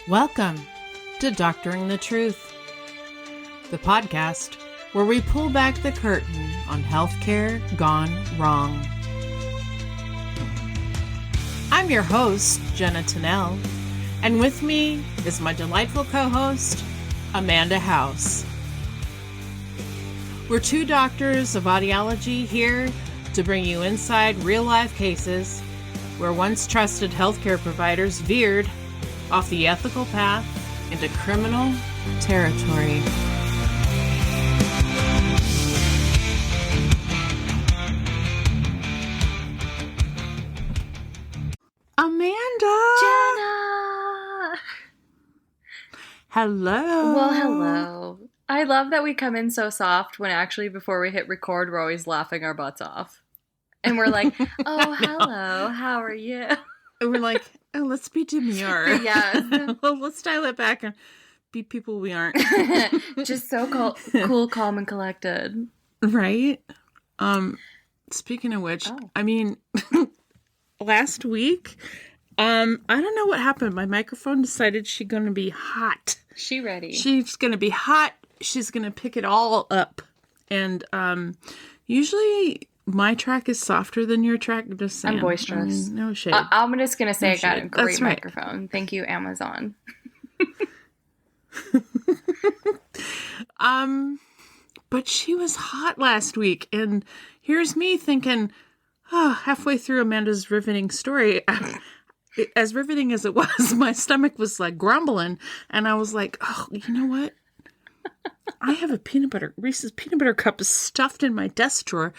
Welcome to Doctoring the Truth, the podcast where we pull back the curtain on healthcare gone wrong. I'm your host, Jenna Tennell, and with me is my delightful co-host, Amanda House. We're two doctors of audiology here to bring you inside real-life cases where once trusted healthcare providers veered off the ethical path into criminal territory. Amanda! Jenna! Hello! Well, hello. I love that we come in so soft when actually before we hit record, we're always laughing our butts off. And we're like, oh, hello, how are you? And we're like, oh, let's be demure. Yes. Well, let's dial it back and be people we aren't. Just so cool, calm, and collected. Right? Speaking of which, I mean, last week, I don't know what happened. My microphone decided she's going to be hot. She ready. She's going to be hot. She's going to pick it all up. And usually my track is softer than your track. Just saying. I'm boisterous. I mean, no shade. I'm just going to say No I got shade. a great That's right. microphone. Thank you, Amazon. But she was hot last week. And here's me thinking, halfway through Amanda's riveting story, as riveting as it was, my stomach was like grumbling. And I was like, oh, you know what? I have a Reese's peanut butter cup is stuffed in my desk drawer.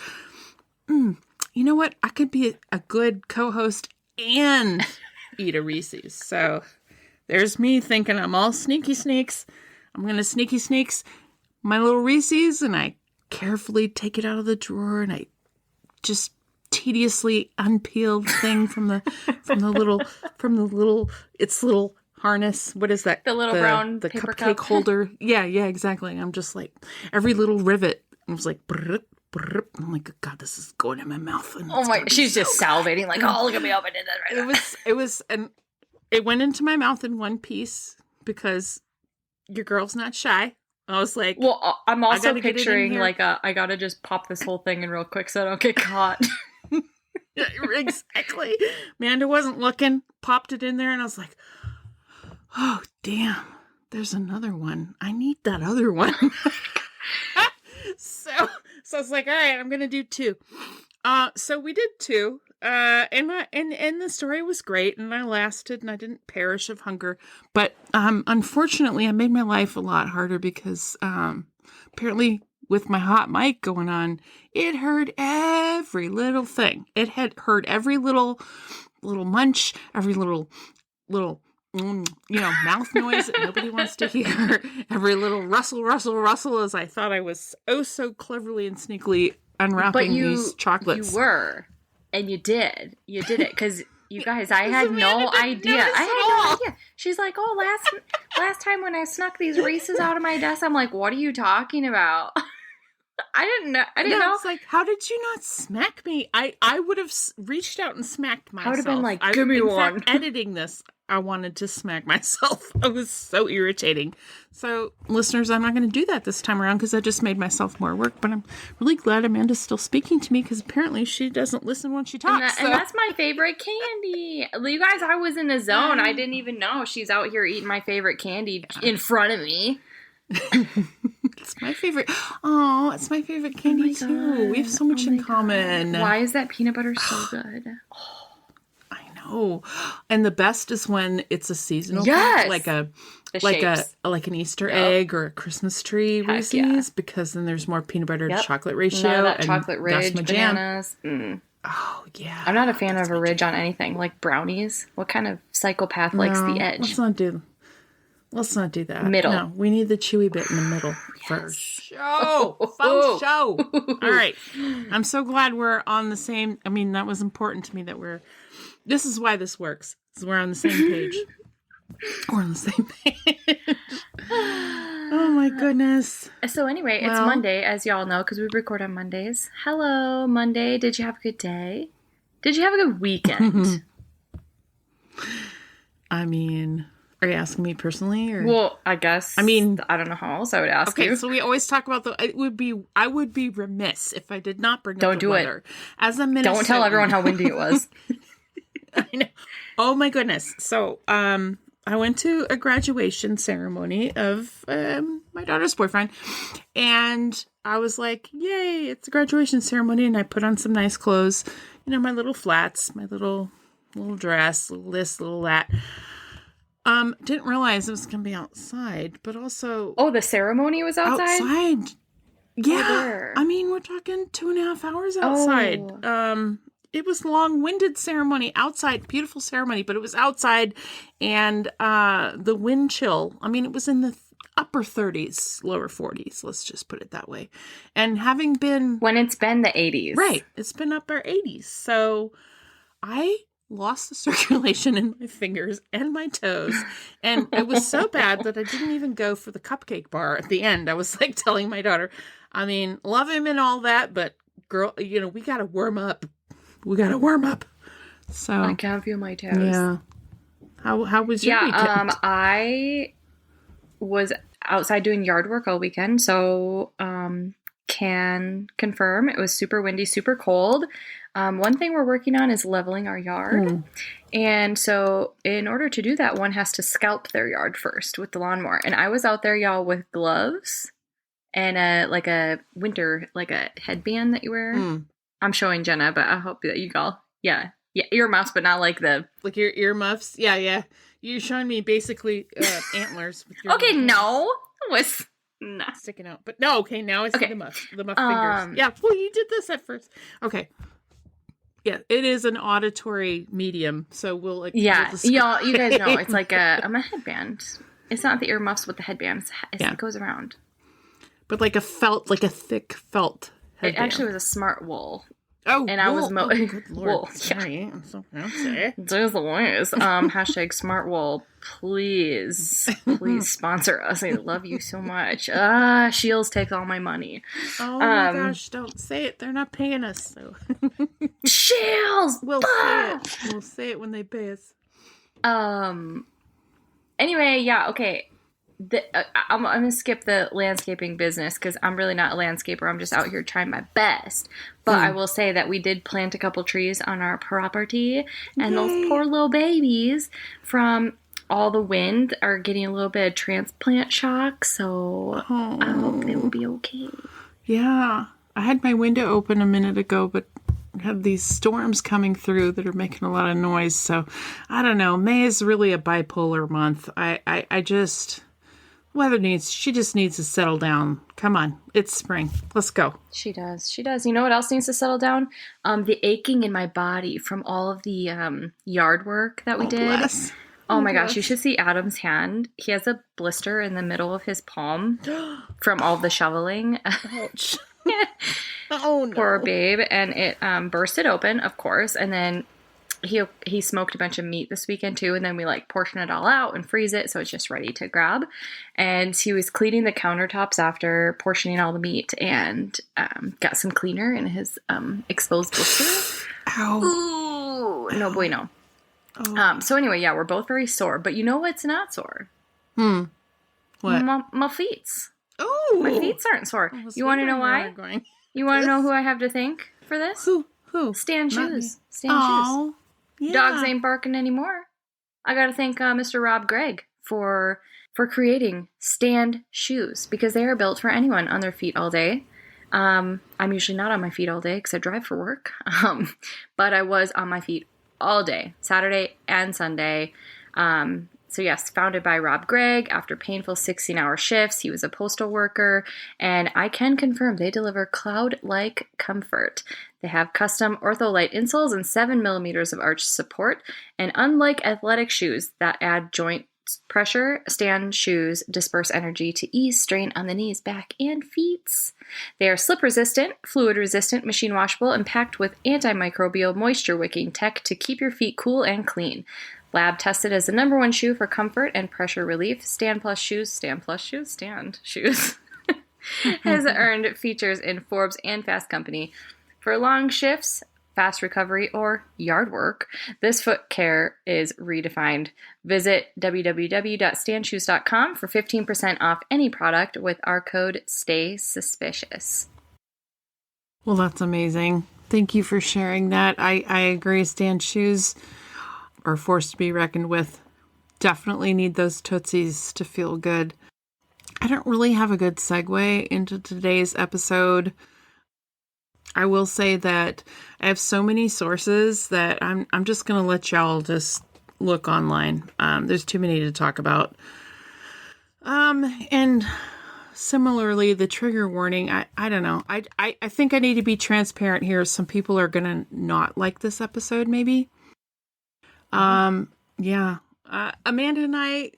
You know what? I could be a good co-host and eat a Reese's. So there's me thinking I'm all sneaky sneaks. I'm going to sneaky sneaks my little Reese's, and I carefully take it out of the drawer, and I just tediously unpeel the thing from the little harness. What is that? The little brown the paper cupcake cup. holder. Yeah, exactly. I'm just like every little rivet. I was like, brrr, brrr. I'm like, God, this is going in my mouth. And Oh my! She's just salivating like, oh, look at me open it right now. It went into my mouth in one piece because your girl's not shy. I was like, well, I'm also picturing here. like I gotta just pop this whole thing in real quick so I don't get caught. Yeah, exactly. Amanda wasn't looking, popped it in there, and I was like, oh, damn, there's another one. I need that other one. So I was like, all right, I'm going to do two. So we did two, and the story was great, and I lasted, and I didn't perish of hunger. But unfortunately, I made my life a lot harder because apparently with my hot mic going on, it heard every little thing. It had heard every little munch, every little mouth noise that nobody wants to hear. Every little rustle as I thought I was so cleverly and sneakily unwrapping these chocolates. You were, and you did it because you guys, I had no idea. She's like, oh, last time when I snuck these Reese's out of my desk, I'm like, what are you talking about? I didn't know. It's like, how did you not smack me? I would have reached out and smacked myself. I would have been like, give me one. In fact, editing this, I wanted to smack myself. It was so irritating. So, listeners, I'm not going to do that this time around because I just made myself more work. But I'm really glad Amanda's still speaking to me because apparently she doesn't listen when she talks. And that's my favorite candy. You guys, I was in the zone. I didn't even know she's out here eating my favorite candy in front of me. It's my favorite. Oh, it's my favorite candy too. We have so much in common. Why is that peanut butter so good? I know. And the best is when it's a seasonal, like an Easter egg or a Christmas tree Reese's, because then there's more peanut butter to chocolate ratio. None of that and chocolate ridge, my bananas. Oh yeah. I'm not a fan of a ridge on anything, like brownies. What kind of psychopath likes the edge? Let's not do that. Middle. No, we need the chewy bit in the middle first. Show. All right. I'm so glad we're on the same. I mean, that was important to me that this is why this works. We're on the same page. We're on the same page. Oh my goodness. So anyway, it's Monday, as y'all know, because we record on Mondays. Hello, Monday. Did you have a good day? Did you have a good weekend? I mean, Are you asking me personally, or? Well, I guess. I mean, I don't know how else I would ask you. Okay, so we always talk about I would be remiss if I did not bring up the weather. As a Minnesotan. Don't tell everyone how windy it was. I know. Oh my goodness. So, I went to a graduation ceremony of my daughter's boyfriend, and I was like, "Yay! It's a graduation ceremony!" And I put on some nice clothes, my little flats, my little dress, little this, little that. Didn't realize it was going to be outside, but also... Oh, the ceremony was outside? Outside. Yeah. I mean, we're talking 2.5 hours outside. Oh. It was long-winded ceremony outside, beautiful ceremony, but it was outside, and the wind chill, I mean, it was in the upper 30s, lower 40s, let's just put it that way. And having been... When it's been the 80s. Right. It's been upper 80s. So I lost the circulation in my fingers and my toes. And it was so bad that I didn't even go for the cupcake bar at the end. I was like telling my daughter, I mean, love him and all that, but girl, we got to warm up. We got to warm up. So I can't feel my toes. Yeah. How was your weekend? I was outside doing yard work all weekend. So, can confirm it was super windy, super cold. One thing we're working on is leveling our yard. And so in order to do that, one has to scalp their yard first with the lawnmower. And I was out there, y'all, with gloves and a winter, like a headband that you wear. I'm showing Jenna, but I hope that you all, yeah, earmuffs, but not like the... Like your earmuffs? Yeah. You're showing me basically antlers. With your okay, no. It was... not sticking out. But no, okay, now I see the muff fingers. Yeah, well, you did this at first. Okay. Yeah, it is an auditory medium, so we'll y'all, you guys know it's like a headband. It's not the earmuffs with the headband. It goes around. But like a thick felt headband. It actually was a smart wool. Oh, and I was good Lord. Wool. Sorry, I'm so fancy. There's the ways. Hashtag smart wool. Please sponsor us. I love you so much. Shields take all my money. Oh my gosh, don't say it. They're not paying us. So. Shields! We'll say it. We'll say it when they pay us. Anyway, yeah, okay. I'm going to skip the landscaping business because I'm really not a landscaper. I'm just out here trying my best. But I will say that we did plant a couple trees on our property. And those poor little babies from all the wind are getting a little bit of transplant shock. So I hope they will be okay. Yeah. I had my window open a minute ago, but I had these storms coming through that are making a lot of noise. So I don't know. May is really a bipolar month. I just... she just needs to settle down. Come on. It's spring. Let's go. She does. You know what else needs to settle down? The aching in my body from all of the yard work that we did. Bless. Oh my gosh, you should see Adam's hand. He has a blister in the middle of his palm from all the shoveling. Ouch. Oh no. Poor babe. And it bursted open, of course, and then he smoked a bunch of meat this weekend too, and then we portion it all out and freeze it so it's just ready to grab. And he was cleaning the countertops after portioning all the meat and got some cleaner in his exposed blister. Ow. Ooh, no bueno. Oh. So anyway, yeah, we're both very sore, but you know what's not sore? What? My feet. Oh, my feet aren't sore. You want to know why? You want to know who I have to thank for this? Who? Stan Shoes. Shoes. Yeah. Dogs ain't barking anymore. I got to thank Mr. Rob Gregg for creating Stand Shoes because they are built for anyone on their feet all day. I'm usually not on my feet all day because I drive for work, but I was on my feet all day, Saturday and Sunday. So yes, founded by Rob Gregg after painful 16-hour shifts. He was a postal worker, and I can confirm they deliver cloud-like comfort. They have custom ortholite insoles and 7 millimeters of arch support, and unlike athletic shoes that add joint pressure, Stand Shoes disperse energy to ease strain on the knees, back, and feet. They are slip-resistant, fluid-resistant, machine-washable, and packed with antimicrobial moisture-wicking tech to keep your feet cool and clean. Lab tested as the #1 shoe for comfort and pressure relief, Stand Shoes has earned features in Forbes and Fast Company. For long shifts fast recovery, or yard work, this foot care is redefined. Visit www.standshoes.com for 15% off any product with our code STAYSUSPICIous. Well, that's amazing. Thank you for sharing that. I agree. Stand shoes are forced to be reckoned with. Definitely need those Tootsies to feel good. I don't really have a good segue into today's episode. I will say that I have so many sources that I'm just going to let y'all just look online. There's too many to talk about. And similarly, the trigger warning, I don't know. I think I need to be transparent here. Some people are going to not like this episode, maybe. Yeah. Amanda and I,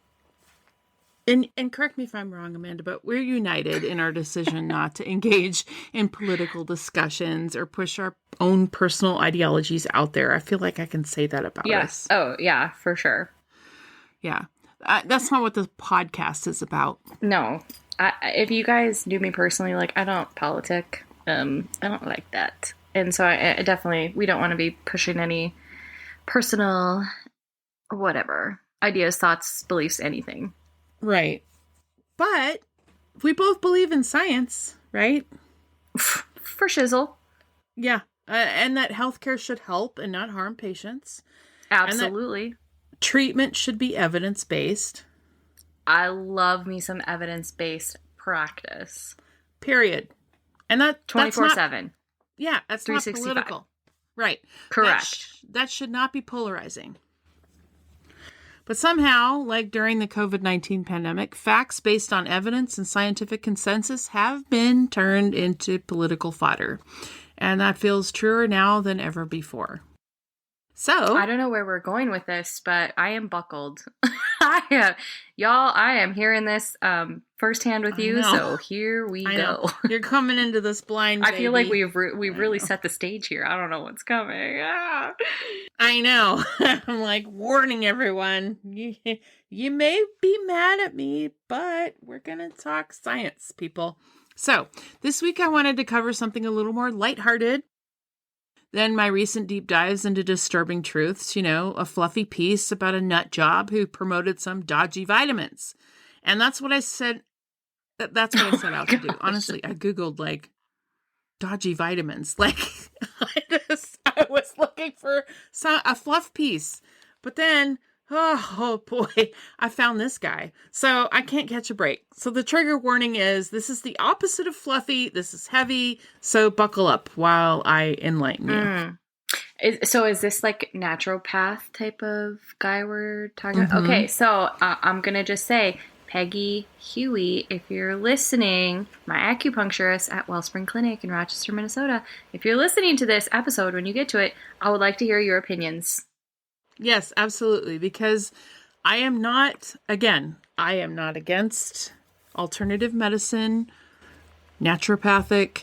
and correct me if I'm wrong, Amanda, but we're united in our decision not to engage in political discussions or push our own personal ideologies out there. I feel like I can say that about us. Oh, yeah, for sure. Yeah. That's not what the podcast is about. No. If you guys knew me personally, like, I don't politic. I don't like that. And so I definitely, we don't want to be pushing any personal, whatever, ideas, thoughts, beliefs, anything. Right. But we both believe in science, right? For shizzle. Yeah. And that healthcare should help and not harm patients. Absolutely. Treatment should be evidence-based. I love me some evidence-based practice. Period. And that 24/7. Yeah, that's not 365. political. Right. Correct. That should not be polarizing. But somehow, like during the COVID-19 pandemic, facts based on evidence and scientific consensus have been turned into political fodder. And that feels truer now than ever before. So, I don't know where we're going with this, but I am buckled. I am hearing this firsthand with you, so here we go. You're coming into this blind, baby. I feel like we've really set the stage here. I don't know what's coming. Ah. I know. I'm like warning everyone. You may be mad at me, but we're going to talk science, people. So, this week I wanted to cover something a little more lighthearted than my recent deep dives into disturbing truths, a fluffy piece about a nut job who promoted some dodgy vitamins. And that's what I said. That's what I set out to do. Honestly, I Googled like dodgy vitamins. Like I was looking for a fluff piece, but then, oh boy, I found this guy. So I can't catch a break. So the trigger warning is this is the opposite of fluffy. This is heavy. So buckle up while I enlighten you. So is this like naturopath type of guy we're talking about? Okay, so I'm going to just say, Peggy Huey, if you're listening, my acupuncturist at Wellspring Clinic in Rochester, Minnesota, if you're listening to this episode when you get to it, I would like to hear your opinions. Yes, absolutely. Because I am not against alternative medicine, naturopathic,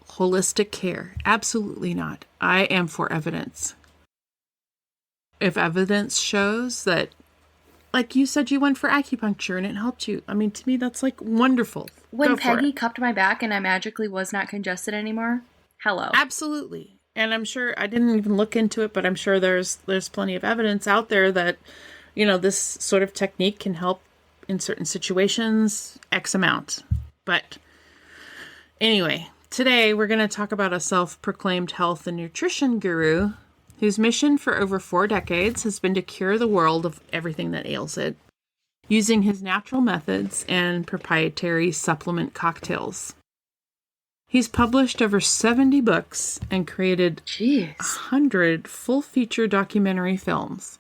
holistic care. Absolutely not. I am for evidence. If evidence shows that, like you said, you went for acupuncture and it helped you. I mean, to me, that's like wonderful. When Peggy cupped my back and I magically was not congested anymore. Hello. Absolutely. And I'm sure, I didn't even look into it, but I'm sure there's plenty of evidence out there that, this sort of technique can help in certain situations, X amount. But anyway, today we're going to talk about a self-proclaimed health and nutrition guru whose mission for over 4 decades has been to cure the world of everything that ails it, using his natural methods and proprietary supplement cocktails. He's published over 70 books and created 100 full-feature documentary films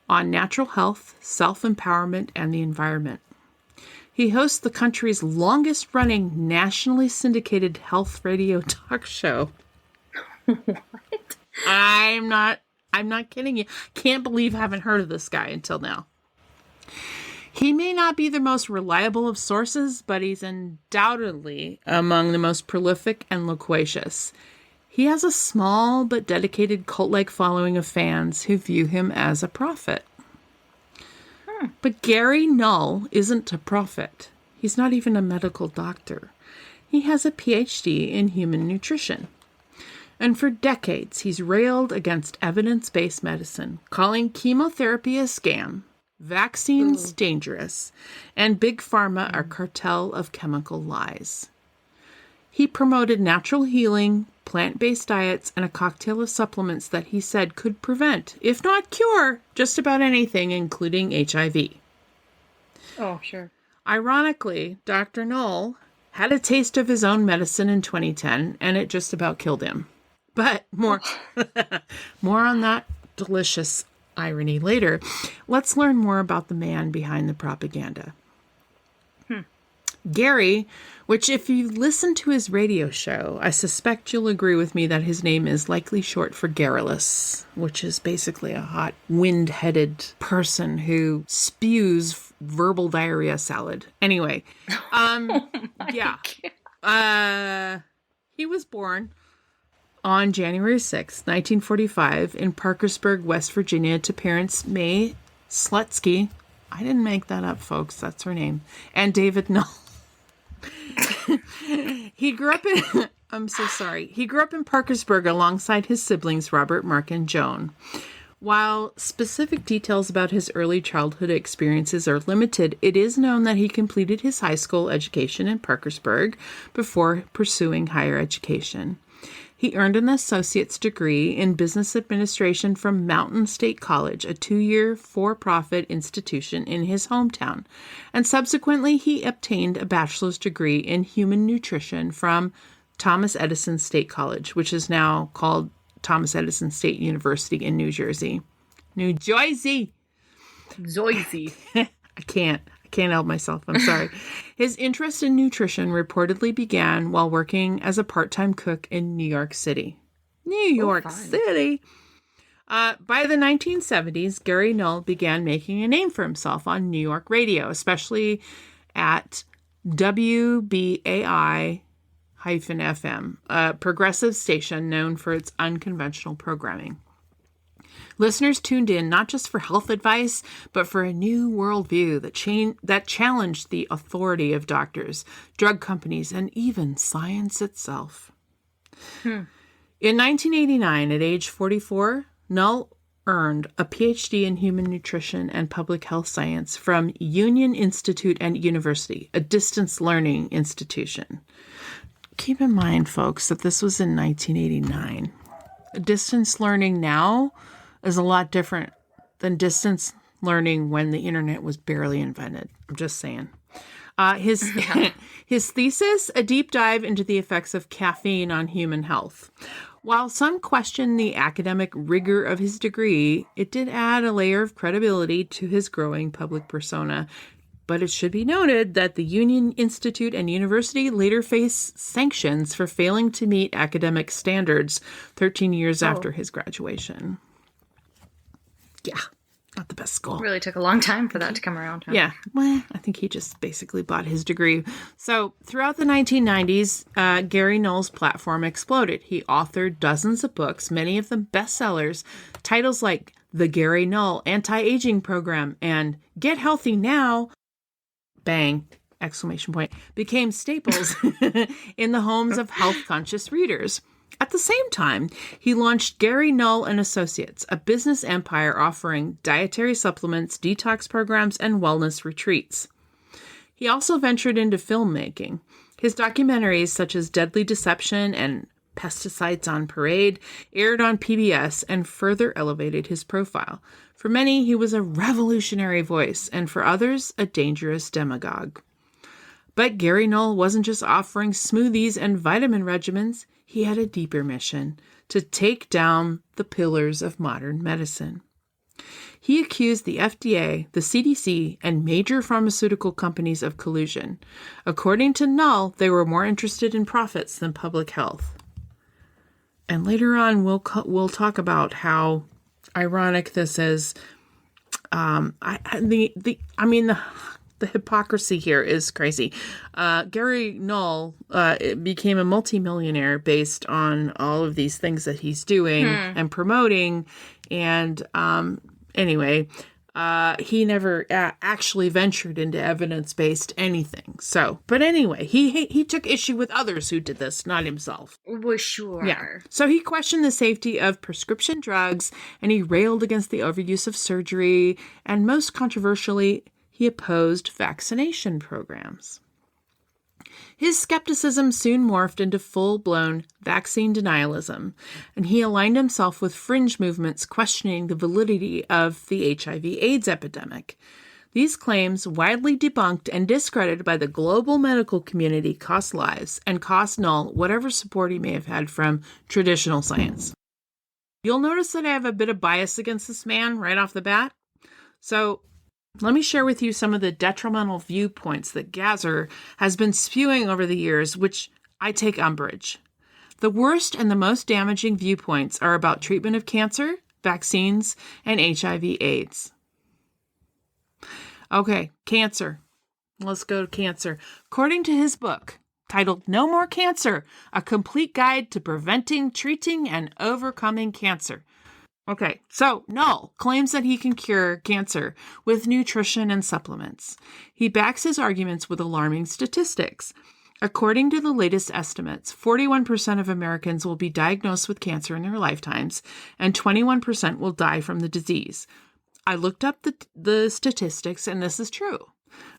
on natural health, self-empowerment, and the environment. He hosts the country's longest-running nationally syndicated health radio talk show. What? I'm not kidding you. Can't believe I haven't heard of this guy until now. He may not be the most reliable of sources, but he's undoubtedly among the most prolific and loquacious. He has a small but dedicated cult-like following of fans who view him as a prophet. But Gary Null isn't a prophet. He's not even a medical doctor. He has a PhD in human nutrition. And for decades, he's railed against evidence-based medicine, calling chemotherapy a scam, vaccines dangerous, and big pharma a cartel of chemical lies. He promoted natural healing, plant-based diets, and a cocktail of supplements that he said could prevent, if not cure, just about anything, including HIV. Oh, sure. Ironically, Dr. Null had a taste of his own medicine in 2010, and it just about killed him. But more on that delicious irony later. Let's learn more about the man behind the propaganda. Gary, which if you listen to his radio show, I suspect you'll agree with me that his name is likely short for garrulous, which is basically a hot, wind-headed person who spews verbal diarrhea salad. Anyway, he was born on January 6, 1945, in Parkersburg, West Virginia, to parents May Slutsky. I didn't make that up, folks. That's her name. And David Null. He grew up in... I'm so sorry. He grew up in Parkersburg alongside his siblings, Robert, Mark, and Joan. While specific details about his early childhood experiences are limited, it is known that he completed his high school education in Parkersburg before pursuing higher education. He earned an associate's degree in business administration from Mountain State College, a 2-year for-profit institution in his hometown. And subsequently, he obtained a bachelor's degree in human nutrition from Thomas Edison State College, which is now called Thomas Edison State University in New Jersey. New Jersey! Zoisy. I can't help myself. I'm sorry. His interest in nutrition reportedly began while working as a part-time cook in New York City. New York City! By the 1970s, Gary Null began making a name for himself on New York radio, especially at WBAI-FM, a progressive station known for its unconventional programming. Listeners tuned in not just for health advice, but for a new worldview that challenged the authority of doctors, drug companies, and even science itself. In 1989, at age 44, Null earned a PhD in human nutrition and public health science from Union Institute and University, a distance learning institution. Keep in mind, folks, that this was in 1989. Distance learning now is a lot different than distance learning when the internet was barely invented. I'm just saying. His thesis, a deep dive into the effects of caffeine on human health. While some question the academic rigor of his degree, it did add a layer of credibility to his growing public persona. But it should be noted that the Union Institute and University later faced sanctions for failing to meet academic standards 13 years after his graduation. Yeah, not the best school. It really took a long time for that to come around. Huh? Yeah, well, I think he just basically bought his degree. So throughout the 1990s, Gary Null's platform exploded. He authored dozens of books, many of them bestsellers, titles like The Gary Null Anti-Aging Program and Get Healthy Now, bang, exclamation point, became staples in the homes of health-conscious readers. At the same time, he launched Gary Null and Associates, a business empire offering dietary supplements, detox programs, and wellness retreats. He also ventured into filmmaking. His documentaries, such as Deadly Deception and Pesticides on Parade, aired on PBS and further elevated his profile. For many, he was a revolutionary voice, and for others, a dangerous demagogue. But Gary Null wasn't just offering smoothies and vitamin regimens. He had a deeper mission: to take down the pillars of modern medicine. He accused the FDA, the CDC, and major pharmaceutical companies of collusion. According to Null, they were more interested in profits than public health. And later on, we'll talk about how ironic this is. The hypocrisy here is crazy. Gary Null became a multimillionaire based on all of these things that he's doing and promoting. And anyway, He never actually ventured into evidence-based anything. So, but anyway, he took issue with others who did this, not himself. Well, sure. Yeah. So he questioned the safety of prescription drugs, and he railed against the overuse of surgery, and most controversially, he opposed vaccination programs. His skepticism soon morphed into full-blown vaccine denialism, and he aligned himself with fringe movements questioning the validity of the HIV/AIDS epidemic. These claims, widely debunked and discredited by the global medical community, cost lives and cost Null whatever support he may have had from traditional science. You'll notice that I have a bit of bias against this man right off the bat. So let me share with you some of the detrimental viewpoints that Gazer has been spewing over the years, which I take umbrage. The worst and the most damaging viewpoints are about treatment of cancer, vaccines, and HIV/AIDS. Okay, cancer. Let's go to cancer. According to his book, titled No More Cancer, A Complete Guide to Preventing, Treating, and Overcoming Cancer. Okay, so Null claims that he can cure cancer with nutrition and supplements. He backs his arguments with alarming statistics. According to the latest estimates, 41% of Americans will be diagnosed with cancer in their lifetimes, and 21% will die from the disease. I looked up the statistics, and this is true.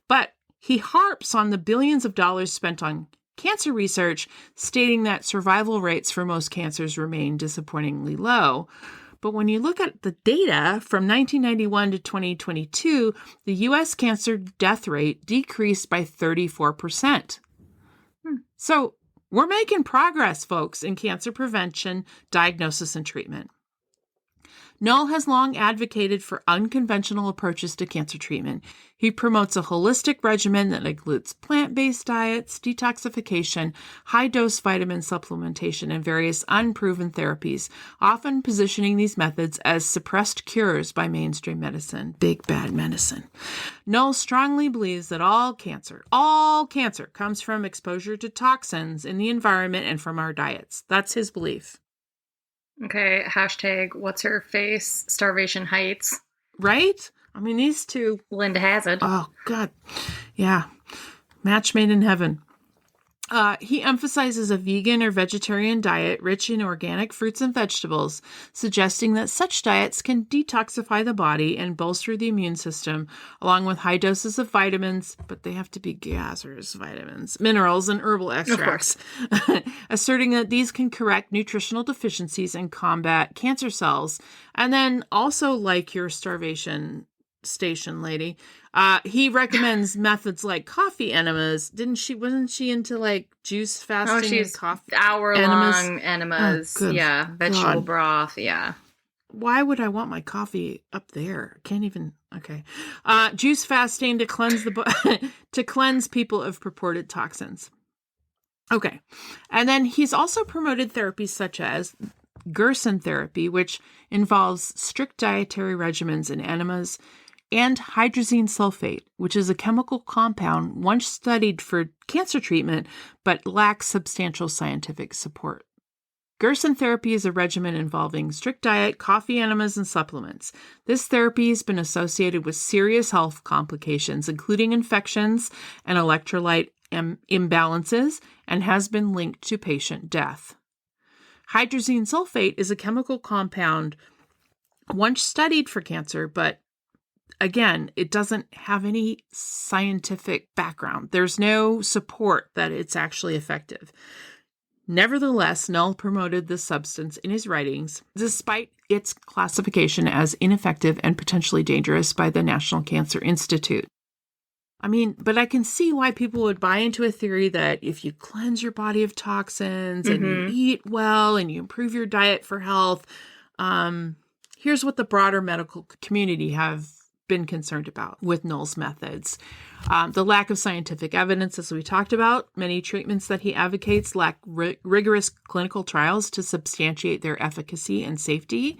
But he harps on the billions of dollars spent on cancer research, stating that survival rates for most cancers remain disappointingly low. But when you look at the data from 1991 to 2022, the U.S. cancer death rate decreased by 34%. So we're making progress, folks, in cancer prevention, diagnosis, and treatment. Null has long advocated for unconventional approaches to cancer treatment. He promotes a holistic regimen that includes plant-based diets, detoxification, high-dose vitamin supplementation, and various unproven therapies, often positioning these methods as suppressed cures by mainstream medicine. Big bad medicine. Null strongly believes that all cancer comes from exposure to toxins in the environment and from our diets. That's his belief. Okay, hashtag what's her face, Starvation Heights. Right? I mean, these two. Linda Hazard. Oh, God. Yeah. Match made in heaven. He emphasizes a vegan or vegetarian diet rich in organic fruits and vegetables, suggesting that such diets can detoxify the body and bolster the immune system, along with high doses of vitamins, but they have to be Gazer's vitamins, minerals, and herbal extracts, asserting that these can correct nutritional deficiencies and combat cancer cells. And then also, like your starvation station lady, he recommends methods like coffee enemas. Wasn't she into like juice fasting? Oh, she's and coffee hour-long enemas. Oh, yeah, vegetable God. broth. Yeah. Why would I want my coffee up there? Can't even. Okay, juice fasting to cleanse to cleanse people of purported toxins. Okay, and then he's also promoted therapies such as Gerson therapy, which involves strict dietary regimens and enemas, and hydrazine sulfate, which is a chemical compound once studied for cancer treatment, but lacks substantial scientific support. Gerson therapy is a regimen involving strict diet, coffee enemas, and supplements. This therapy has been associated with serious health complications, including infections and electrolyte imbalances, and has been linked to patient death. Hydrazine sulfate is a chemical compound once studied for cancer, but again, it doesn't have any scientific background. There's no support that it's actually effective. Nevertheless, Null promoted this substance in his writings, despite its classification as ineffective and potentially dangerous by the National Cancer Institute. I mean, but I can see why people would buy into a theory that if you cleanse your body of toxins and you eat well and you improve your diet for health, here's what the broader medical community have been concerned about with Null's methods. The lack of scientific evidence, as we talked about. Many treatments that he advocates lack rigorous clinical trials to substantiate their efficacy and safety.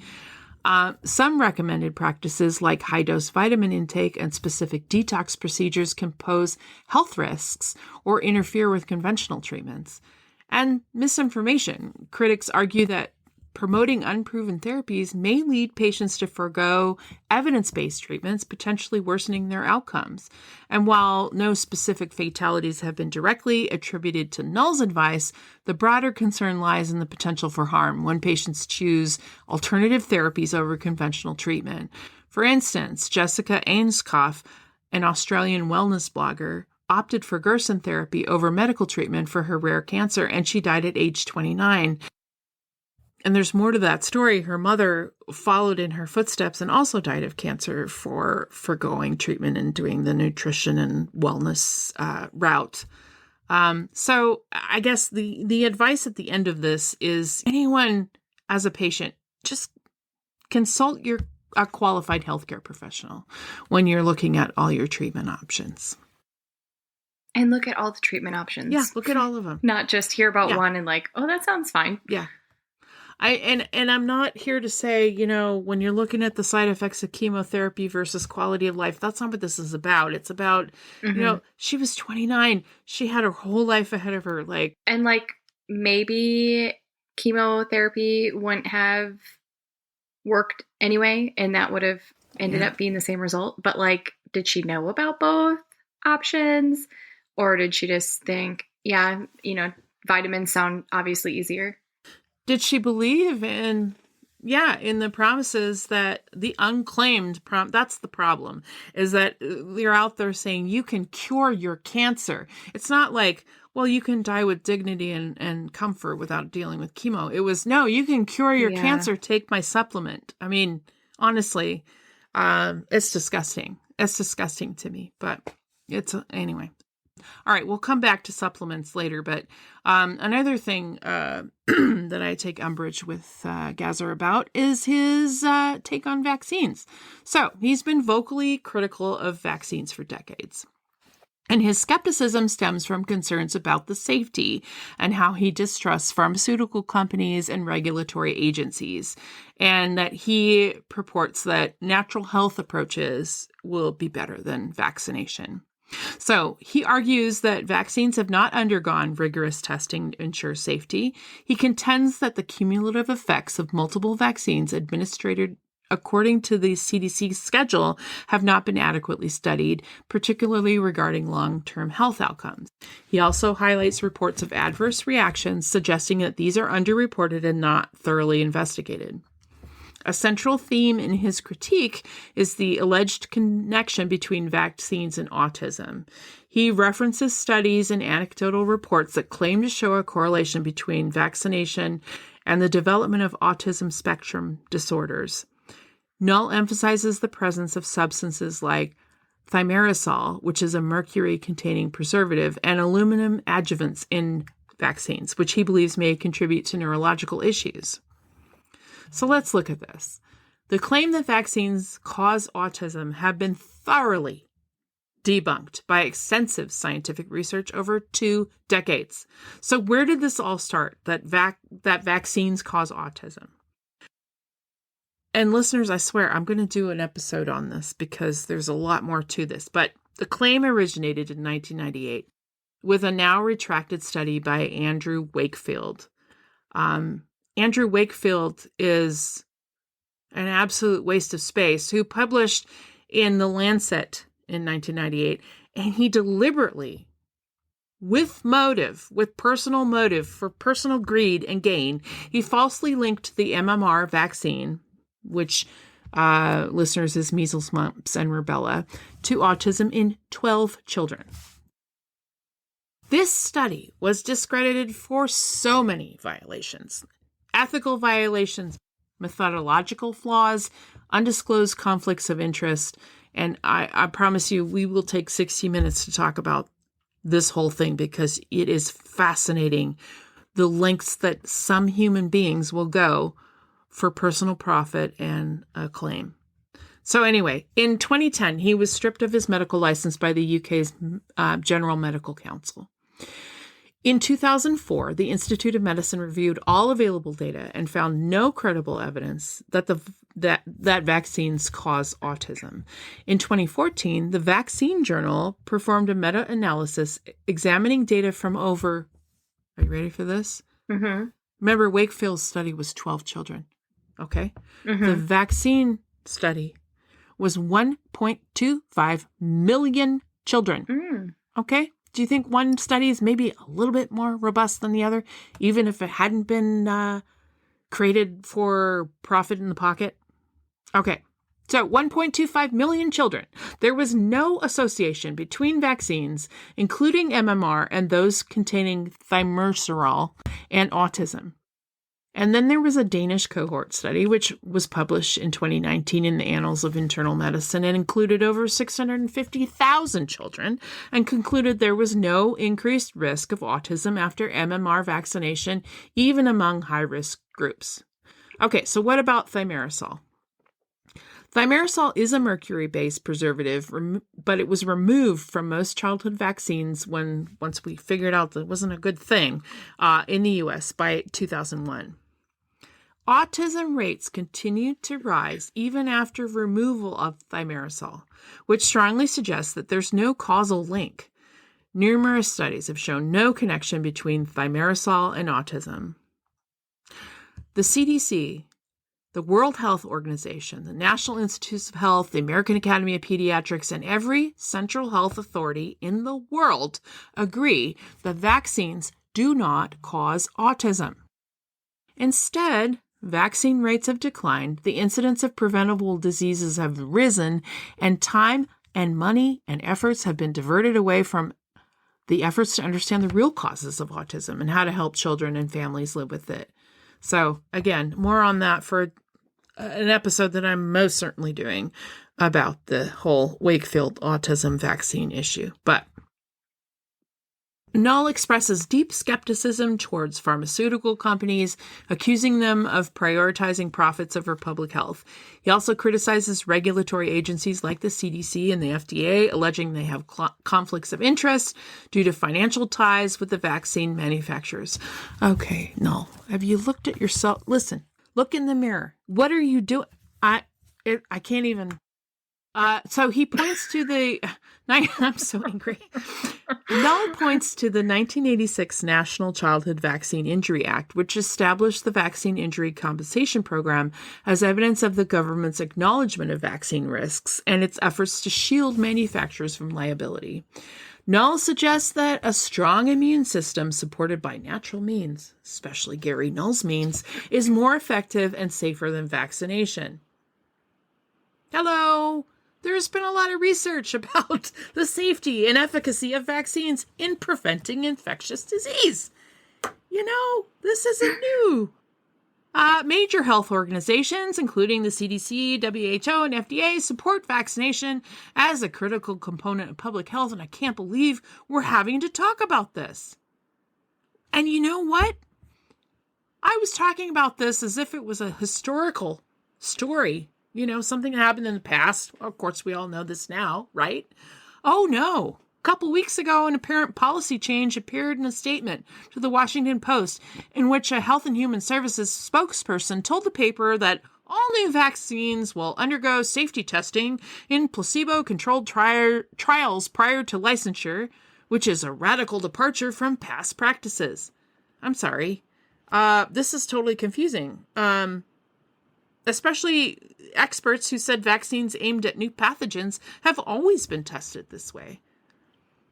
Some recommended practices like high-dose vitamin intake and specific detox procedures can pose health risks or interfere with conventional treatments. And misinformation. Critics argue that promoting unproven therapies may lead patients to forego evidence-based treatments, potentially worsening their outcomes. And while no specific fatalities have been directly attributed to Null's advice, the broader concern lies in the potential for harm when patients choose alternative therapies over conventional treatment. For instance, Jessica Ainscough, an Australian wellness blogger, opted for Gerson therapy over medical treatment for her rare cancer, and she died at age 29. And there's more to that story. Her mother followed in her footsteps and also died of cancer for forgoing treatment and doing the nutrition and wellness route. So I guess the advice at the end of this is anyone as a patient, just consult a qualified healthcare professional when you're looking at all your treatment options. And look at all the treatment options. Yeah, look at all of them. Not just hear about one and like, oh, that sounds fine. Yeah. And I'm not here to say, when you're looking at the side effects of chemotherapy versus quality of life, that's not what this is about. It's about, she was 29. She had her whole life ahead of her. And maybe chemotherapy wouldn't have worked anyway, and that would have ended up being the same result. But did she know about both options? Or did she just think, vitamins sound obviously easier? Did she believe in the promises that the unclaimed that's the problem, is that they're out there saying you can cure your cancer. It's not like, well, you can die with dignity and comfort without dealing with chemo. It was, no, you can cure your cancer. Take my supplement. I mean, honestly, it's disgusting. It's disgusting to me, but anyway. All right, we'll come back to supplements later, but another thing that I take umbrage with Gazer about is his take on vaccines. So he's been vocally critical of vaccines for decades. And his skepticism stems from concerns about the safety and how he distrusts pharmaceutical companies and regulatory agencies, and that he purports that natural health approaches will be better than vaccination. So he argues that vaccines have not undergone rigorous testing to ensure safety. He contends that the cumulative effects of multiple vaccines administered according to the CDC schedule have not been adequately studied, particularly regarding long-term health outcomes. He also highlights reports of adverse reactions, suggesting that these are underreported and not thoroughly investigated. A central theme in his critique is the alleged connection between vaccines and autism. He references studies and anecdotal reports that claim to show a correlation between vaccination and the development of autism spectrum disorders. Null emphasizes the presence of substances like thimerosal, which is a mercury-containing preservative, and aluminum adjuvants in vaccines, which he believes may contribute to neurological issues. So let's look at this. The claim that vaccines cause autism have been thoroughly debunked by extensive scientific research over 2 decades. So where did this all start, that vaccines cause autism? And listeners, I swear, I'm going to do an episode on this because there's a lot more to this. But the claim originated in 1998 with a now retracted study by Andrew Wakefield. Andrew Wakefield is an absolute waste of space, who published in The Lancet in 1998, and he deliberately, with personal motive for personal greed and gain, he falsely linked the MMR vaccine, which listeners is measles, mumps, and rubella, to autism in 12 children. This study was discredited for so many violations. Ethical violations, methodological flaws, undisclosed conflicts of interest. And I promise you, we will take 60 minutes to talk about this whole thing because it is fascinating, the lengths that some human beings will go for personal profit and acclaim. So anyway, in 2010, he was stripped of his medical license by the UK's General Medical Council. In 2004, the Institute of Medicine reviewed all available data and found no credible evidence that that vaccines cause autism. In 2014, the Vaccine Journal performed a meta-analysis examining data from over, are you ready for this? Remember, Wakefield's study was 12 children. Okay? Mm-hmm. The vaccine study was 1.25 million children. Mm. Okay? Do you think one study is maybe a little bit more robust than the other, even if it hadn't been created for profit in the pocket? Okay. So 1.25 million children. There was no association between vaccines, including MMR and those containing thimerosal, and autism. And then there was a Danish cohort study, which was published in 2019 in the Annals of Internal Medicine and included over 650,000 children and concluded there was no increased risk of autism after MMR vaccination, even among high-risk groups. Okay, so what about thimerosal? Thimerosal is a mercury-based preservative, but it was removed from most childhood vaccines once we figured out that it wasn't a good thing in the U.S. by 2001. Autism rates continued to rise even after removal of thimerosal, which strongly suggests that there's no causal link. Numerous studies have shown no connection between thimerosal and autism. The CDC, the World Health Organization, the National Institutes of Health, the American Academy of Pediatrics, and every central health authority in the world agree that vaccines do not cause autism. Instead, vaccine rates have declined, the incidence of preventable diseases have risen, and time and money and efforts have been diverted away from the efforts to understand the real causes of autism and how to help children and families live with it. So, again, more on that for an episode that I'm most certainly doing about the whole Wakefield autism vaccine issue. But Null expresses deep skepticism towards pharmaceutical companies, accusing them of prioritizing profits over public health. He also criticizes regulatory agencies like the CDC and the FDA, alleging they have conflicts of interest due to financial ties with the vaccine manufacturers. Okay, Null, have you looked at yourself? Listen, look in the mirror. What are you doing? I can't even. So he points to the. I'm so angry. Null points to the 1986 National Childhood Vaccine Injury Act, which established the Vaccine Injury Compensation Program as evidence of the government's acknowledgement of vaccine risks and its efforts to shield manufacturers from liability. Null suggests that a strong immune system supported by natural means, especially Gary Null's means, is more effective and safer than vaccination. Hello! There's been a lot of research about the safety and efficacy of vaccines in preventing infectious disease. You know, this isn't new. Major health organizations, including the CDC, WHO, and FDA, support vaccination as a critical component of public health, and I can't believe we're having to talk about this. And you know what? I was talking about this as if it was a historical story. You know, something that happened in the past. Of course, we all know this now, right? Oh, no. A couple weeks ago, an apparent policy change appeared in a statement to the Washington Post in which a Health and Human Services spokesperson told the paper that all new vaccines will undergo safety testing in placebo-controlled trials prior to licensure, which is a radical departure from past practices. I'm sorry. This is totally confusing. Especially experts who said vaccines aimed at new pathogens have always been tested this way.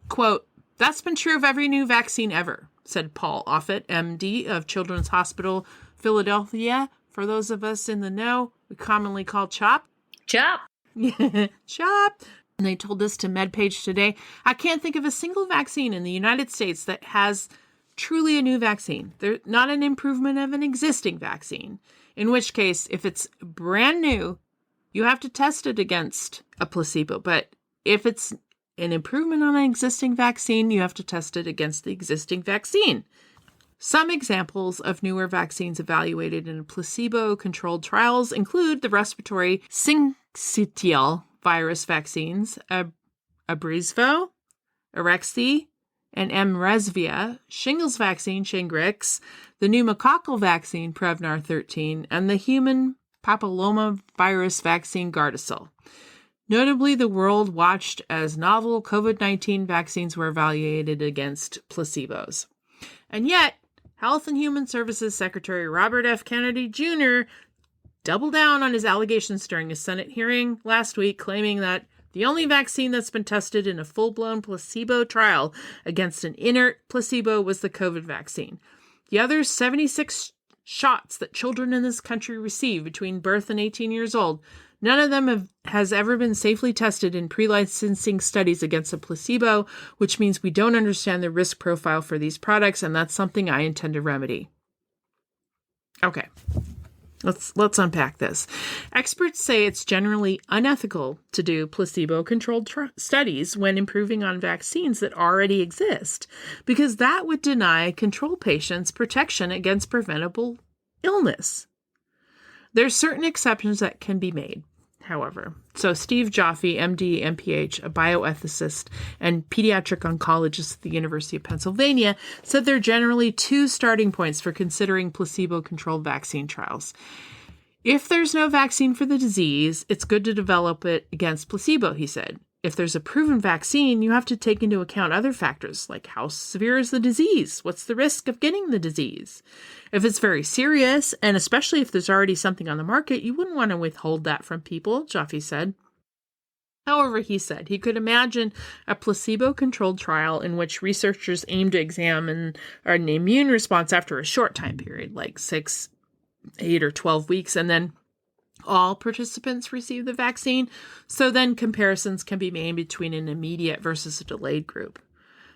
Quote, "That's been true of every new vaccine ever," said Paul Offit, MD of Children's Hospital Philadelphia. For those of us in the know, we commonly call CHOP. CHOP. CHOP. And they told this to MedPage today. "I can't think of a single vaccine in the United States that has truly a new vaccine. They're not an improvement of an existing vaccine. In which case, if it's brand new, you have to test it against a placebo. But if it's an improvement on an existing vaccine, you have to test it against the existing vaccine." Some examples of newer vaccines evaluated in placebo-controlled trials include the respiratory syncytial virus vaccines, Abrysvo, Arexvy, and Mresvia, shingles vaccine, Shingrix, the pneumococcal vaccine, Prevnar 13, and the human papillomavirus vaccine, Gardasil. Notably, the world watched as novel COVID-19 vaccines were evaluated against placebos. And yet, Health and Human Services Secretary Robert F. Kennedy Jr. doubled down on his allegations during a Senate hearing last week, claiming that the only vaccine that's been tested in a full-blown placebo trial against an inert placebo was the COVID vaccine. The other 76 shots that children in this country receive between birth and 18 years old, none of them has ever been safely tested in pre-licensing studies against a placebo, which means we don't understand the risk profile for these products, and that's something I intend to remedy. Okay. Let's unpack this. Experts say it's generally unethical to do placebo-controlled studies when improving on vaccines that already exist, because that would deny control patients protection against preventable illness. There's certain exceptions that can be made, however. So Steve Joffe, MD, MPH, a bioethicist and pediatric oncologist at the University of Pennsylvania, said there are generally two starting points for considering placebo-controlled vaccine trials. If there's no vaccine for the disease, it's good to develop it against placebo, he said. If there's a proven vaccine, you have to take into account other factors, like how severe is the disease? What's the risk of getting the disease? If it's very serious, and especially if there's already something on the market, you wouldn't want to withhold that from people, Joffe said. However, he said he could imagine a placebo-controlled trial in which researchers aim to examine an immune response after a short time period, like 6, 8, or 12 weeks, and then all participants receive the vaccine, so then comparisons can be made between an immediate versus a delayed group.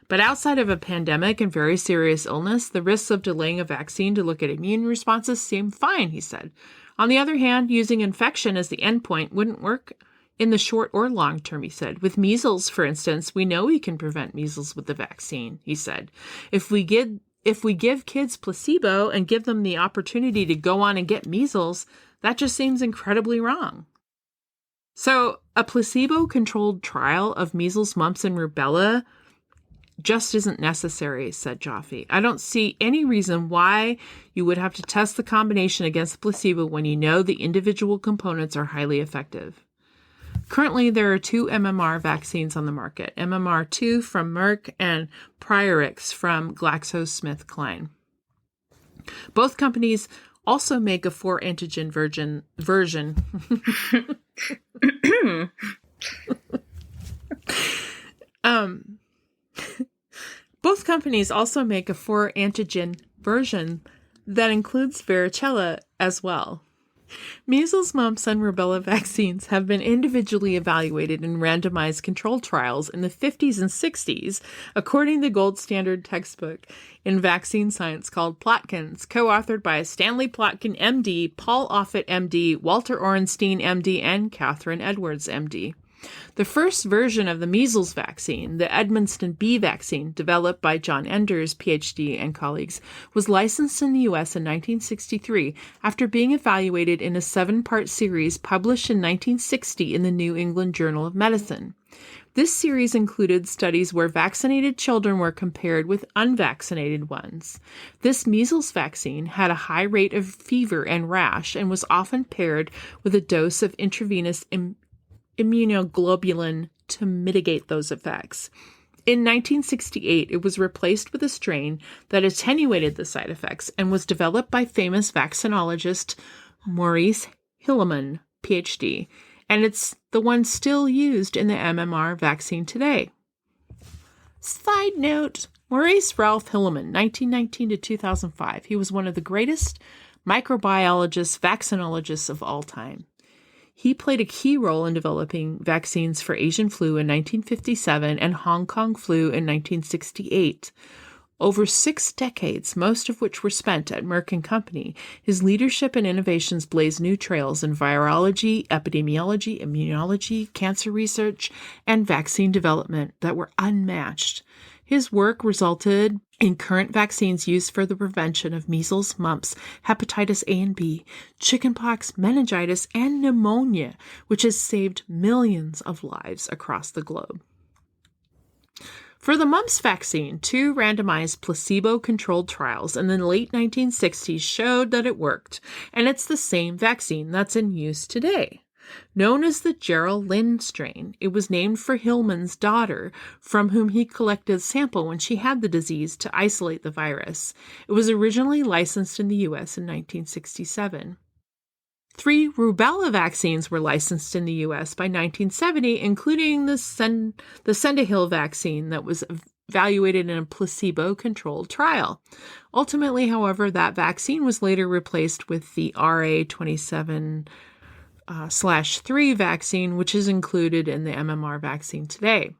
But outside of a pandemic and very serious illness, the risks of delaying a vaccine to look at immune responses seem fine, he said. On the other hand, using infection as the endpoint wouldn't work in the short or long term, he said. With measles, for instance, we know we can prevent measles with the vaccine, he said. If we give kids placebo and give them the opportunity to go on and get measles, that just seems incredibly wrong. So a placebo-controlled trial of measles, mumps, and rubella just isn't necessary, said Joffe. I don't see any reason why you would have to test the combination against the placebo when you know the individual components are highly effective. Currently, there are 2 MMR vaccines on the market, MMR2 from Merck and Priorix from GlaxoSmithKline. Both companies also make a 4-antigen version. Both companies also make a 4-antigen version that includes varicella as well. Measles, mumps, and rubella vaccines have been individually evaluated in randomized controlled trials in the 50s and 60s, according to the gold standard textbook in vaccine science called Plotkins, co-authored by Stanley Plotkin, MD, Paul Offit, MD, Walter Orenstein, MD, and Catherine Edwards, MD. The first version of the measles vaccine, the Edmundston B vaccine, developed by John Enders, PhD, and colleagues, was licensed in the U.S. in 1963 after being evaluated in a 7-part series published in 1960 in the New England Journal of Medicine. This series included studies where vaccinated children were compared with unvaccinated ones. This measles vaccine had a high rate of fever and rash and was often paired with a dose of intravenous immunoglobulin to mitigate those effects. In 1968, it was replaced with a strain that attenuated the side effects and was developed by famous vaccinologist Maurice Hilleman, PhD, and it's the one still used in the MMR vaccine today. Side note, Maurice Ralph Hilleman, 1919 to 2005. He was one of the greatest microbiologists, vaccinologists of all time. He played a key role in developing vaccines for Asian flu in 1957 and Hong Kong flu in 1968. Over 6 decades, most of which were spent at Merck & Company, his leadership and innovations blazed new trails in virology, epidemiology, immunology, cancer research, and vaccine development that were unmatched. His work resulted in current vaccines used for the prevention of measles, mumps, hepatitis A and B, chickenpox, meningitis, and pneumonia, which has saved millions of lives across the globe. For the mumps vaccine, 2 randomized placebo-controlled trials in the late 1960s showed that it worked, and it's the same vaccine that's in use today. Known as the Gerald Lynn strain, it was named for Hillman's daughter, from whom he collected a sample when she had the disease to isolate the virus. It was originally licensed in the U.S. in 1967. 3 rubella vaccines were licensed in the U.S. by 1970, including the Sendahill vaccine that was evaluated in a placebo-controlled trial. Ultimately, however, that vaccine was later replaced with the RA27/3 vaccine, which is included in the MMR vaccine today.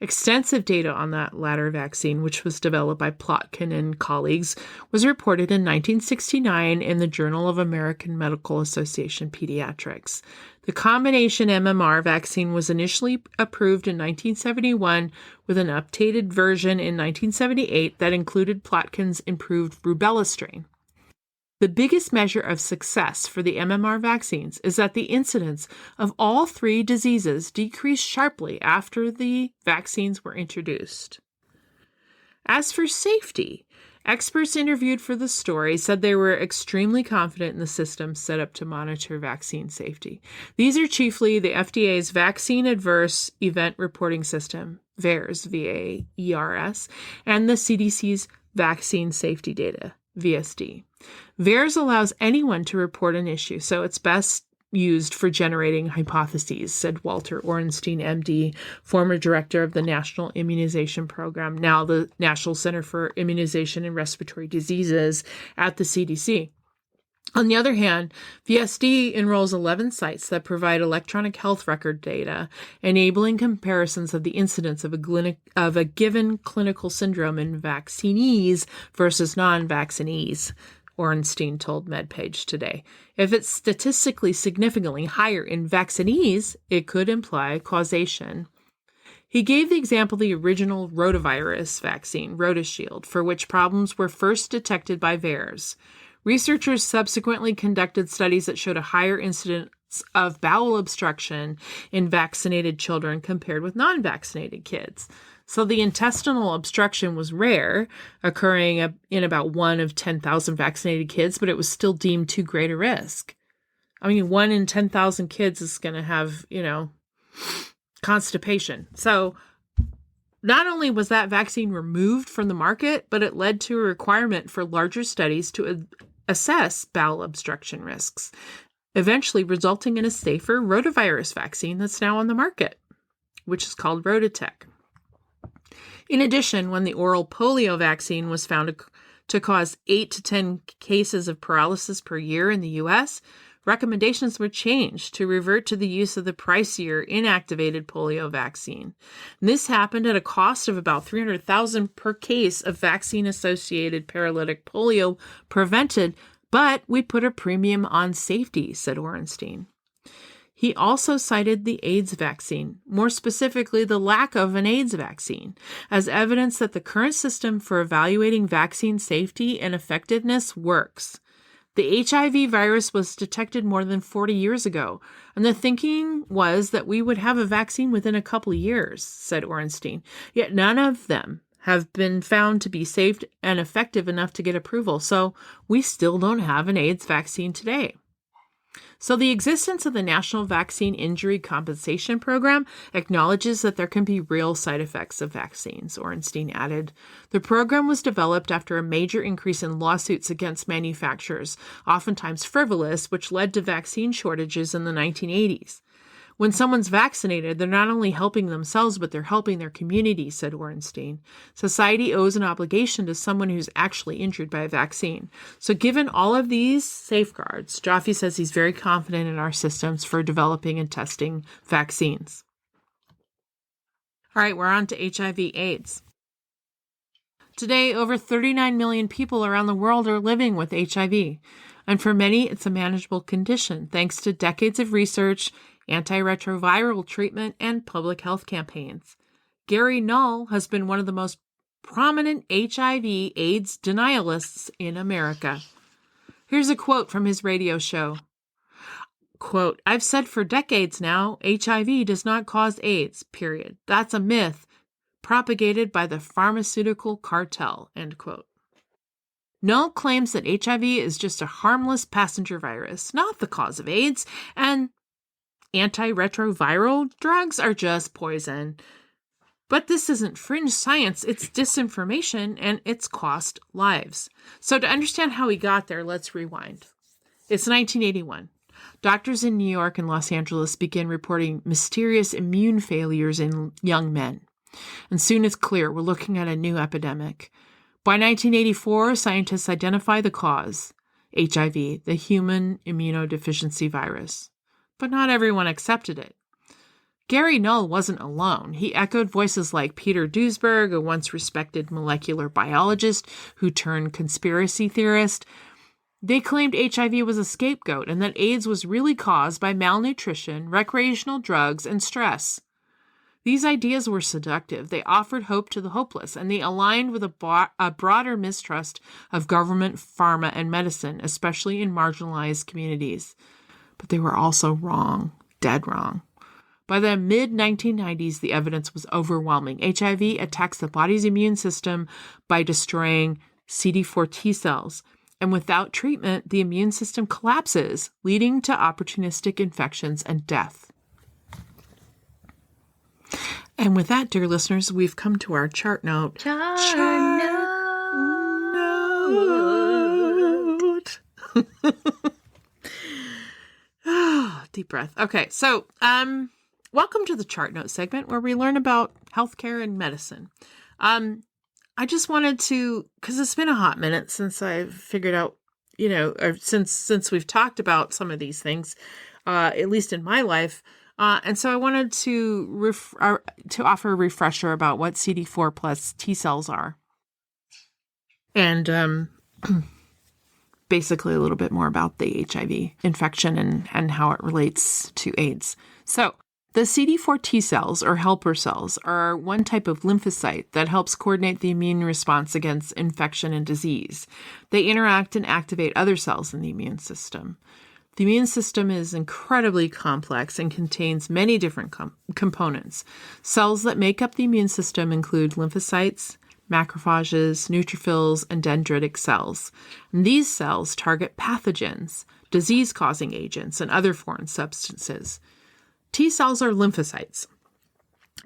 Extensive data on that latter vaccine, which was developed by Plotkin and colleagues, was reported in 1969 in the Journal of American Medical Association Pediatrics. The combination MMR vaccine was initially approved in 1971 with an updated version in 1978 that included Plotkin's improved rubella strain. The biggest measure of success for the MMR vaccines is that the incidence of all 3 diseases decreased sharply after the vaccines were introduced. As for safety, experts interviewed for the story said they were extremely confident in the systems set up to monitor vaccine safety. These are chiefly the FDA's Vaccine Adverse Event Reporting System, VAERS, V-A-E-R-S, and the CDC's Vaccine Safety Data, VSD. VAERS allows anyone to report an issue, so it's best used for generating hypotheses, said Walter Orenstein, MD, former director of the National Immunization Program, now the National Center for Immunization and Respiratory Diseases at the CDC. On the other hand, VSD enrolls 11 sites that provide electronic health record data, enabling comparisons of the incidence of a given clinical syndrome in vaccinees versus non-vaccinees, Orenstein told MedPage today. If it's statistically significantly higher in vaccinees, it could imply causation. He gave the example of the original rotavirus vaccine, RotaShield, for which problems were first detected by VAERS. Researchers subsequently conducted studies that showed a higher incidence of bowel obstruction in vaccinated children compared with non-vaccinated kids. So the intestinal obstruction was rare, occurring in about 1 of 10,000 vaccinated kids, but it was still deemed too great a risk. I mean, 1 in 10,000 kids is going to have, constipation. So not only was that vaccine removed from the market, but it led to a requirement for larger studies to assess bowel obstruction risks, eventually resulting in a safer rotavirus vaccine that's now on the market, which is called RotaTeq. In addition, when the oral polio vaccine was found to cause 8 to 10 cases of paralysis per year in the U.S., recommendations were changed to revert to the use of the pricier inactivated polio vaccine. And this happened at a cost of about $300,000 per case of vaccine-associated paralytic polio prevented, but we put a premium on safety, said Orenstein. He also cited the AIDS vaccine, more specifically the lack of an AIDS vaccine, as evidence that the current system for evaluating vaccine safety and effectiveness works. The HIV virus was detected more than 40 years ago, and the thinking was that we would have a vaccine within a couple of years, said Orenstein. Yet none of them have been found to be safe and effective enough to get approval, so we still don't have an AIDS vaccine today. So the existence of the National Vaccine Injury Compensation Program acknowledges that there can be real side effects of vaccines, Orenstein added. The program was developed after a major increase in lawsuits against manufacturers, oftentimes frivolous, which led to vaccine shortages in the 1980s. When someone's vaccinated, they're not only helping themselves, but they're helping their community, said Orenstein. Society owes an obligation to someone who's actually injured by a vaccine. So given all of these safeguards, Jaffe says he's very confident in our systems for developing and testing vaccines. All right, we're on to HIV/AIDS. Today, over 39 million people around the world are living with HIV. And for many, it's a manageable condition, thanks to decades of research, antiretroviral treatment, and public health campaigns. Gary Null has been one of the most prominent HIV/AIDS denialists in America. Here's a quote from his radio show. Quote, "I've said for decades now, HIV does not cause AIDS, period. That's a myth propagated by the pharmaceutical cartel," end quote. Null claims that HIV is just a harmless passenger virus, not the cause of AIDS, and antiretroviral drugs are just poison. But this isn't fringe science, it's disinformation, and it's cost lives. So to understand how we got there, let's rewind. It's 1981. Doctors in New York and Los Angeles begin reporting mysterious immune failures in young men. And soon it's clear we're looking at a new epidemic. By 1984, scientists identify the cause, HIV, the human immunodeficiency virus. But not everyone accepted it. Gary Null wasn't alone. He echoed voices like Peter Duesberg, a once respected molecular biologist who turned conspiracy theorist. They claimed HIV was a scapegoat and that AIDS was really caused by malnutrition, recreational drugs, and stress. These ideas were seductive. They offered hope to the hopeless, and they aligned with a broader mistrust of government, pharma, and medicine, especially in marginalized communities. But they were also wrong, dead wrong. By the mid-1990s, the evidence was overwhelming. HIV attacks the body's immune system by destroying CD4 T cells. And without treatment, the immune system collapses, leading to opportunistic infections and death. And with that, dear listeners, we've come to our chart note. Chart note. Deep breath. Okay, so welcome to the chart note segment where we learn about healthcare and medicine. I just wanted to, because it's been a hot minute since I've figured out, or since we've talked about some of these things, at least in my life. And so I wanted to offer a refresher about what CD4 plus T cells are. And basically a little bit more about the HIV infection and how it relates to AIDS. So the CD4 T cells, or helper cells, are one type of lymphocyte that helps coordinate the immune response against infection and disease. They interact and activate other cells in the immune system. The immune system is incredibly complex and contains many different components. Cells that make up the immune system include lymphocytes, macrophages, neutrophils, and dendritic cells. And these cells target pathogens, disease-causing agents, and other foreign substances. T cells are lymphocytes,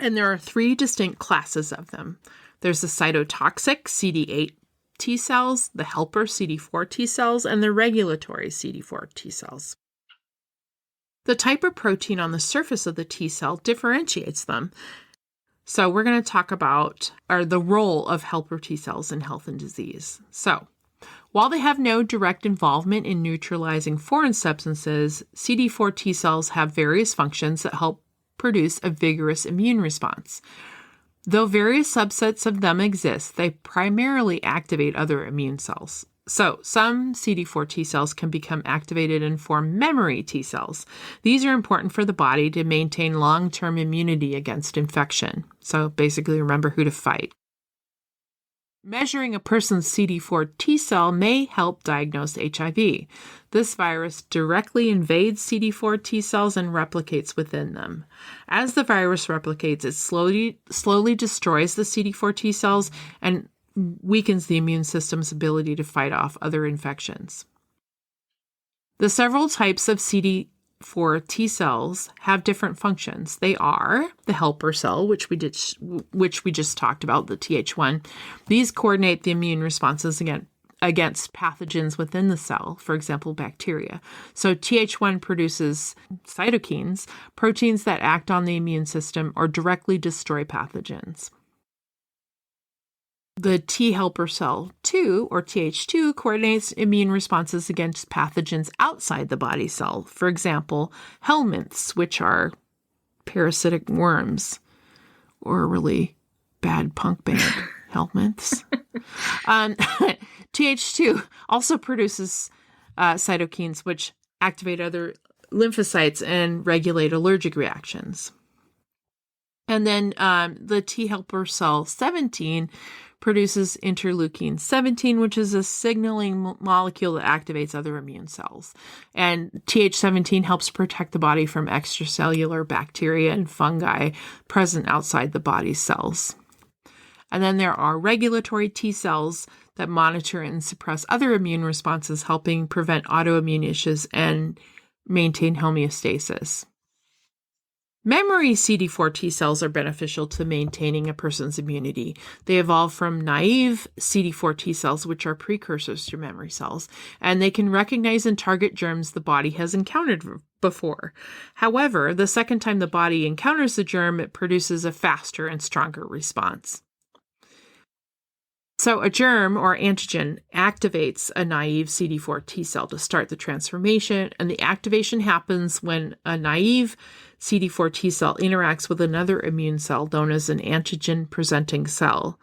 and there are three distinct classes of them. There's the cytotoxic CD8 T cells, the helper CD4 T cells, and the regulatory CD4 T cells. The type of protein on the surface of the T cell differentiates them. So we're going to talk about the role of helper T cells in health and disease. So while they have no direct involvement in neutralizing foreign substances, CD4 T cells have various functions that help produce a vigorous immune response. Though various subsets of them exist, they primarily activate other immune cells. So some CD4 T cells can become activated and form memory T cells. These are important for the body to maintain long-term immunity against infection. So basically remember who to fight. Measuring a person's CD4 T cell may help diagnose HIV. This virus directly invades CD4 T cells and replicates within them. As the virus replicates, it slowly destroys the CD4 T cells and weakens the immune system's ability to fight off other infections. The several types of CD4 T cells have different functions. They are the helper cell, which we just talked about, the Th1. These coordinate the immune responses against pathogens within the cell, for example, bacteria. So Th1 produces cytokines, proteins that act on the immune system or directly destroy pathogens. The T helper cell 2, or Th2, coordinates immune responses against pathogens outside the body cell. For example, helminths, which are parasitic worms, or a really bad punk band, helminths. Th2 also produces cytokines, which activate other lymphocytes and regulate allergic reactions. And then the T helper cell 17 produces interleukin 17, which is a signaling molecule that activates other immune cells. And Th17 helps protect the body from extracellular bacteria and fungi present outside the body's cells. And then there are regulatory T cells that monitor and suppress other immune responses, helping prevent autoimmune issues and maintain homeostasis. Memory CD4 T cells are beneficial to maintaining a person's immunity. They evolve from naive CD4 T cells, which are precursors to memory cells, and they can recognize and target germs the body has encountered before. However, the second time the body encounters the germ, it produces a faster and stronger response. So a germ or antigen activates a naive CD4 T cell to start the transformation, and the activation happens when a naive CD4 T cell interacts with another immune cell known as an antigen-presenting cell.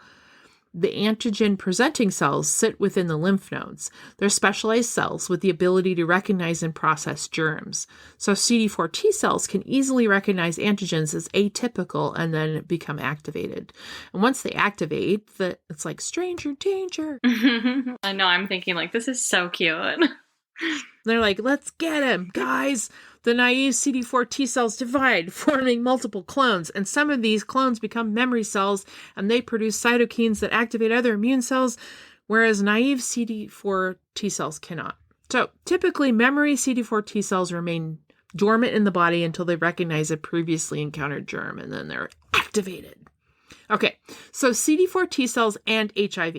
The antigen-presenting cells sit within the lymph nodes. They're specialized cells with the ability to recognize and process germs. So CD4 T cells can easily recognize antigens as atypical and then become activated. And once they activate, it's like stranger danger. I know, I'm thinking like, this is so cute. They're like, let's get him, guys. The naive CD4 T cells divide, forming multiple clones, and some of these clones become memory cells, and they produce cytokines that activate other immune cells, whereas naive CD4 T cells cannot. So typically, memory CD4 T cells remain dormant in the body until they recognize a previously encountered germ, and then they're activated. Okay, so CD4 T cells and HIV.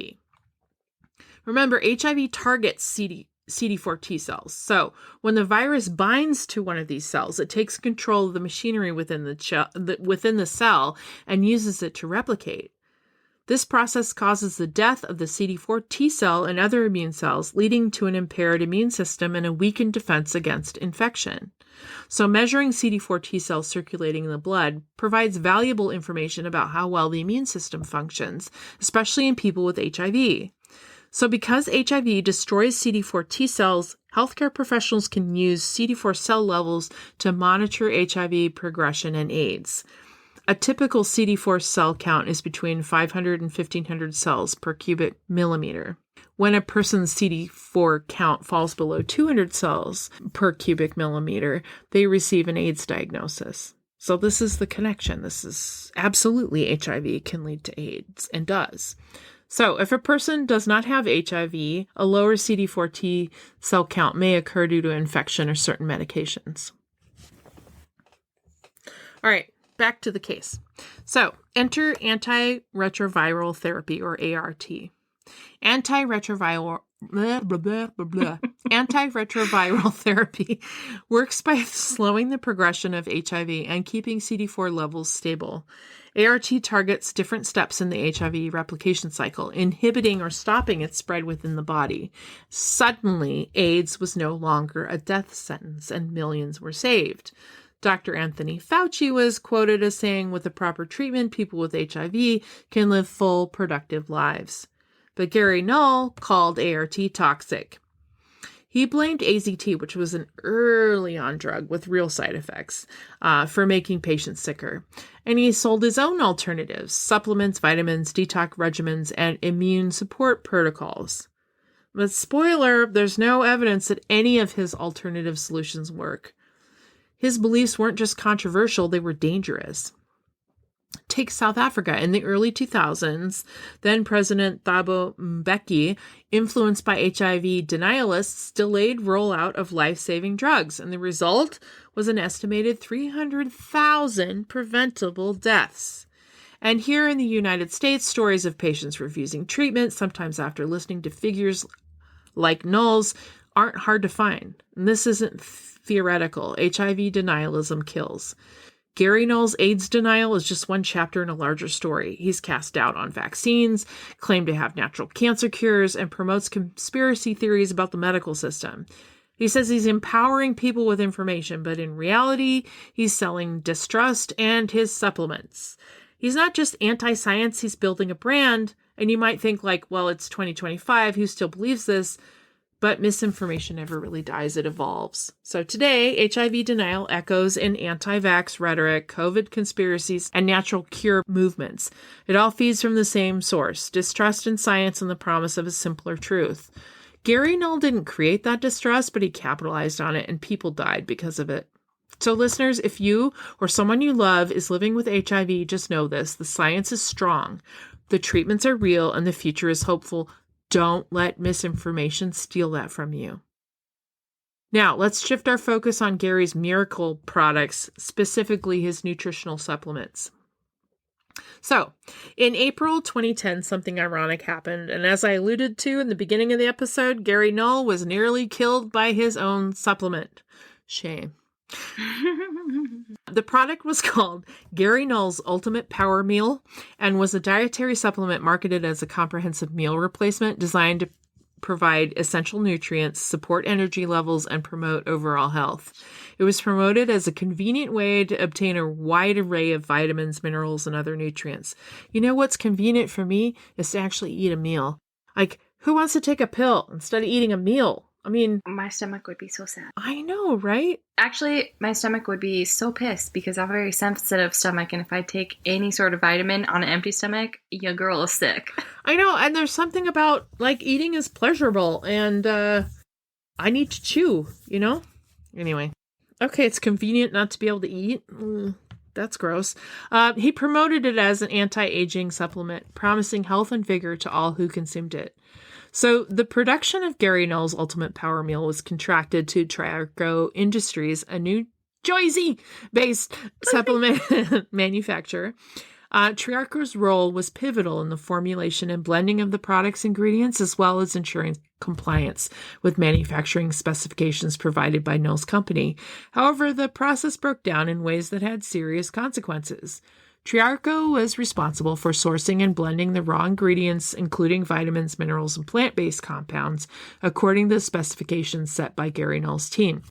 Remember, HIV targets CD4 T cells. So when the virus binds to one of these cells, it takes control of the machinery within the cell and uses it to replicate. This process causes the death of the CD4 T cell and other immune cells, leading to an impaired immune system and a weakened defense against infection. So measuring CD4 T cells circulating in the blood provides valuable information about how well the immune system functions, especially in people with HIV. So because HIV destroys CD4 T cells, healthcare professionals can use CD4 cell levels to monitor HIV progression and AIDS. A typical CD4 cell count is between 500 and 1,500 cells per cubic millimeter. When a person's CD4 count falls below 200 cells per cubic millimeter, they receive an AIDS diagnosis. So this is the connection. This is absolutely HIV can lead to AIDS and does. So if a person does not have HIV, a lower CD4 T cell count may occur due to infection or certain medications. All right, back to the case. So enter antiretroviral therapy, or ART. Antiretroviral therapy works by slowing the progression of HIV and keeping CD4 levels stable. ART targets different steps in the HIV replication cycle, inhibiting or stopping its spread within the body. Suddenly, AIDS was no longer a death sentence, and millions were saved. Dr. Anthony Fauci was quoted as saying, with the proper treatment, people with HIV can live full, productive lives. But Gary Null called ART toxic. He blamed AZT, which was an early-on drug with real side effects, for making patients sicker. And he sold his own alternatives, supplements, vitamins, detox regimens, and immune support protocols. But spoiler, there's no evidence that any of his alternative solutions work. His beliefs weren't just controversial, they were dangerous. Take South Africa. In the early 2000s, then President Thabo Mbeki, influenced by HIV denialists, delayed rollout of life-saving drugs, and the result was an estimated 300,000 preventable deaths. And here in the United States, stories of patients refusing treatment, sometimes after listening to figures like Null's, aren't hard to find. And this isn't theoretical. HIV denialism kills. Gary Null's AIDS denial is just one chapter in a larger story. He's cast doubt on vaccines, claimed to have natural cancer cures, and promotes conspiracy theories about the medical system. He says he's empowering people with information, but in reality, he's selling distrust and his supplements. He's not just anti-science, he's building a brand, and you might think like, well, it's 2025, who still believes this? But misinformation never really dies, it evolves. So today, HIV denial echoes in anti-vax rhetoric, COVID conspiracies, and natural cure movements. It all feeds from the same source, distrust in science and the promise of a simpler truth. Gary Null didn't create that distrust, but he capitalized on it, and people died because of it. So listeners, if you or someone you love is living with HIV, just know this. The science is strong. The treatments are real, and the future is hopeful. Don't let misinformation steal that from you. Now, let's shift our focus on Gary's miracle products, specifically his nutritional supplements. So, in April 2010, something ironic happened, and as I alluded to in the beginning of the episode, Gary Null was nearly killed by his own supplement. Shame. The product was called Gary Null's Ultimate Power Meal and was a dietary supplement marketed as a comprehensive meal replacement designed to provide essential nutrients, support energy levels, and promote overall health. It was promoted as a convenient way to obtain a wide array of vitamins, minerals, and other nutrients. You know what's convenient for me is to actually eat a meal. Like, who wants to take a pill instead of eating a meal? I mean, my stomach would be so sad. I know, right? Actually, my stomach would be so pissed because I have a very sensitive stomach, and if I take any sort of vitamin on an empty stomach, your girl is sick. I know, and there's something about, like, eating is pleasurable, and I need to chew, you know? Anyway. Okay, it's convenient not to be able to eat. That's gross. He promoted it as an anti-aging supplement, promising health and vigor to all who consumed it. So the production of Gary Null's Ultimate Power Meal was contracted to Triarco Industries, a New Jersey-based supplement manufacturer. Triarco's role was pivotal in the formulation and blending of the product's ingredients, as well as ensuring compliance with manufacturing specifications provided by Null's company. However, the process broke down in ways that had serious consequences. Triarco was responsible for sourcing and blending the raw ingredients, including vitamins, minerals, and plant-based compounds, according to the specifications set by Gary Null's team.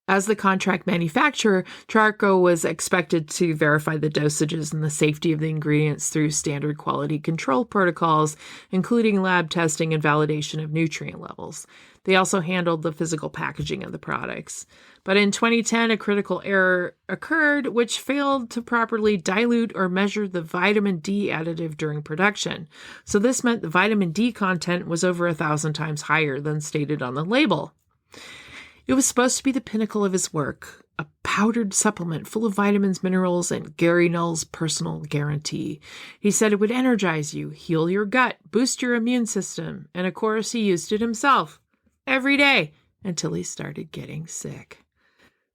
As the contract manufacturer, Triarco was expected to verify the dosages and the safety of the ingredients through standard quality control protocols, including lab testing and validation of nutrient levels. They also handled the physical packaging of the products. But in 2010, a critical error occurred, which failed to properly dilute or measure the vitamin D additive during production. So this meant the vitamin D content was over 1,000 times higher than stated on the label. It was supposed to be the pinnacle of his work, a powdered supplement full of vitamins, minerals, and Gary Null's personal guarantee. He said it would energize you, heal your gut, boost your immune system, and of course he used it himself every day until he started getting sick.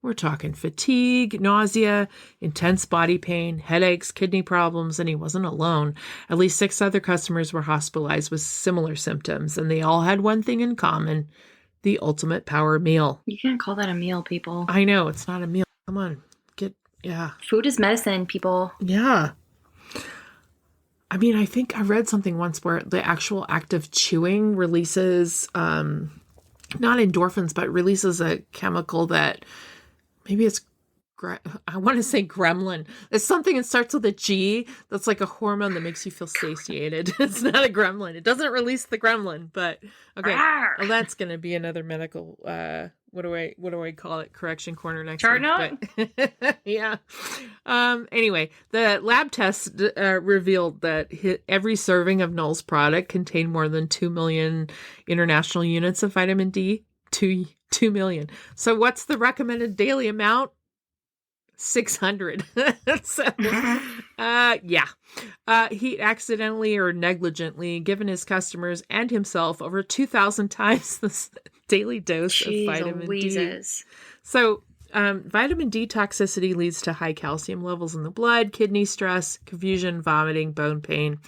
We're talking fatigue, nausea, intense body pain, headaches, kidney problems, and he wasn't alone. At least 6 other customers were hospitalized with similar symptoms, and they all had one thing in common: the Ultimate Power Meal. You can't call that a meal, people. I know, it's not a meal. Come on, yeah. Food is medicine, people. Yeah. I mean, I think I read something once where the actual act of chewing releases, not endorphins, but releases a chemical that maybe it's, I want to say gremlin. It's something that starts with a G that's like a hormone that makes you feel satiated. It's not a gremlin. It doesn't release the gremlin, but okay. Well, that's going to be another medical, what do I call it? Correction corner next Chart week. But, yeah. Anyway, the lab test revealed that every serving of Null's product contained more than 2 million international units of vitamin D. 2 million. So what's the recommended daily amount? 600. So, yeah. He accidentally or negligently given his customers and himself over 2,000 times the daily dose of vitamin D. So, vitamin D toxicity leads to high calcium levels in the blood, kidney stress, confusion, vomiting, bone pain.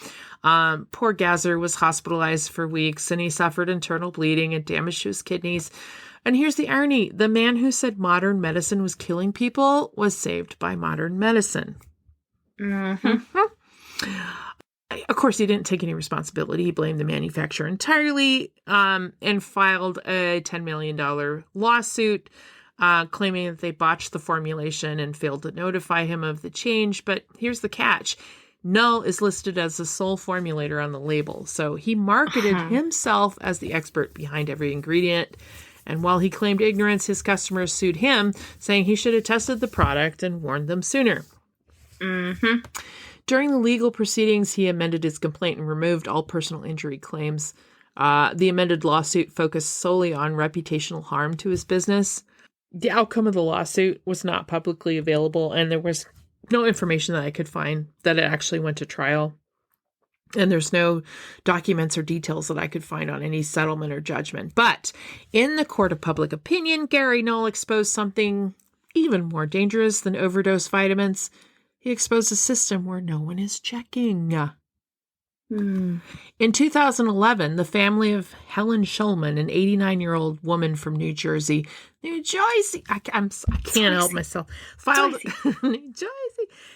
Poor Gazer was hospitalized for weeks, and he suffered internal bleeding and damage to his kidneys. And here's the irony. The man who said modern medicine was killing people was saved by modern medicine. Mm-hmm. Of course, he didn't take any responsibility. He blamed the manufacturer entirely and filed a $10 million lawsuit claiming that they botched the formulation and failed to notify him of the change. But here's the catch. Null is listed as the sole formulator on the label. So he marketed himself as the expert behind every ingredient. And while he claimed ignorance, his customers sued him, saying he should have tested the product and warned them sooner. Mm-hmm. During the legal proceedings, he amended his complaint and removed all personal injury claims. The amended lawsuit focused solely on reputational harm to his business. The outcome of the lawsuit was not publicly available, and there was no information that I could find that it actually went to trial. And there's no documents or details that I could find on any settlement or judgment. But in the court of public opinion, Gary Null exposed something even more dangerous than overdose vitamins. He exposed a system where no one is checking. In 2011, the family of Helen Shulman, an 89-year-old woman from New Jersey, I can't help myself, New Jersey.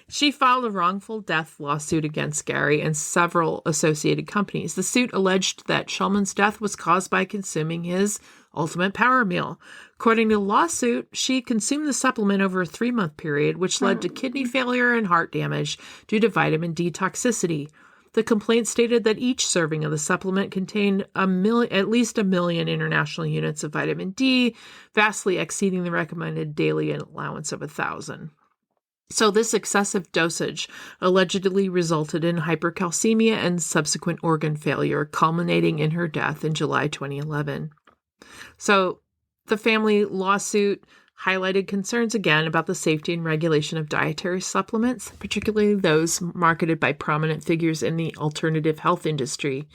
She filed a wrongful death lawsuit against Gary and several associated companies. The suit alleged that Shulman's death was caused by consuming his Ultimate Power Meal. According to the lawsuit, she consumed the supplement over a 3-month period, which led to kidney failure and heart damage due to vitamin D toxicity. The complaint stated that each serving of the supplement contained at least 1 million international units of vitamin D, vastly exceeding the recommended daily allowance of 1,000. So this excessive dosage allegedly resulted in hypercalcemia and subsequent organ failure, culminating in her death in July 2011. So the family lawsuit highlighted concerns again about the safety and regulation of dietary supplements, particularly those marketed by prominent figures in the alternative health industry.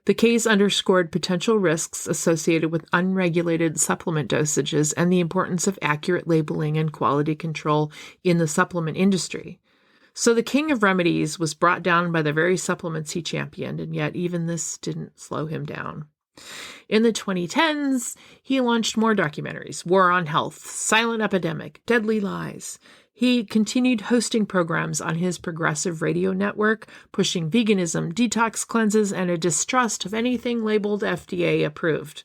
The case underscored potential risks associated with unregulated supplement dosages and the importance of accurate labeling and quality control in the supplement industry. So the king of remedies was brought down by the very supplements he championed, and yet even this didn't slow him down. In the 2010s, he launched more documentaries: War on Health, Silent Epidemic, Deadly Lies. He continued hosting programs on his progressive radio network, pushing veganism, detox cleanses, and a distrust of anything labeled FDA approved.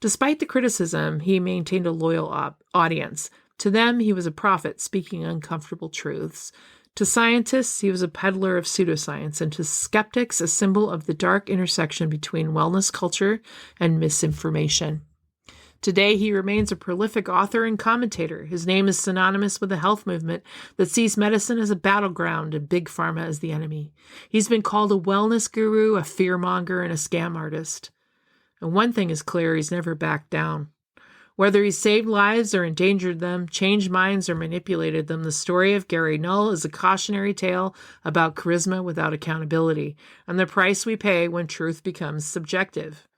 Despite the criticism, he maintained a loyal audience. To them, he was a prophet speaking uncomfortable truths. To scientists, he was a peddler of pseudoscience, and to skeptics, a symbol of the dark intersection between wellness culture and misinformation. Today, he remains a prolific author and commentator. His name is synonymous with a health movement that sees medicine as a battleground and big pharma as the enemy. He's been called a wellness guru, a fearmonger, and a scam artist. And one thing is clear, he's never backed down. Whether he saved lives or endangered them, changed minds or manipulated them, the story of Gary Null is a cautionary tale about charisma without accountability and the price we pay when truth becomes subjective.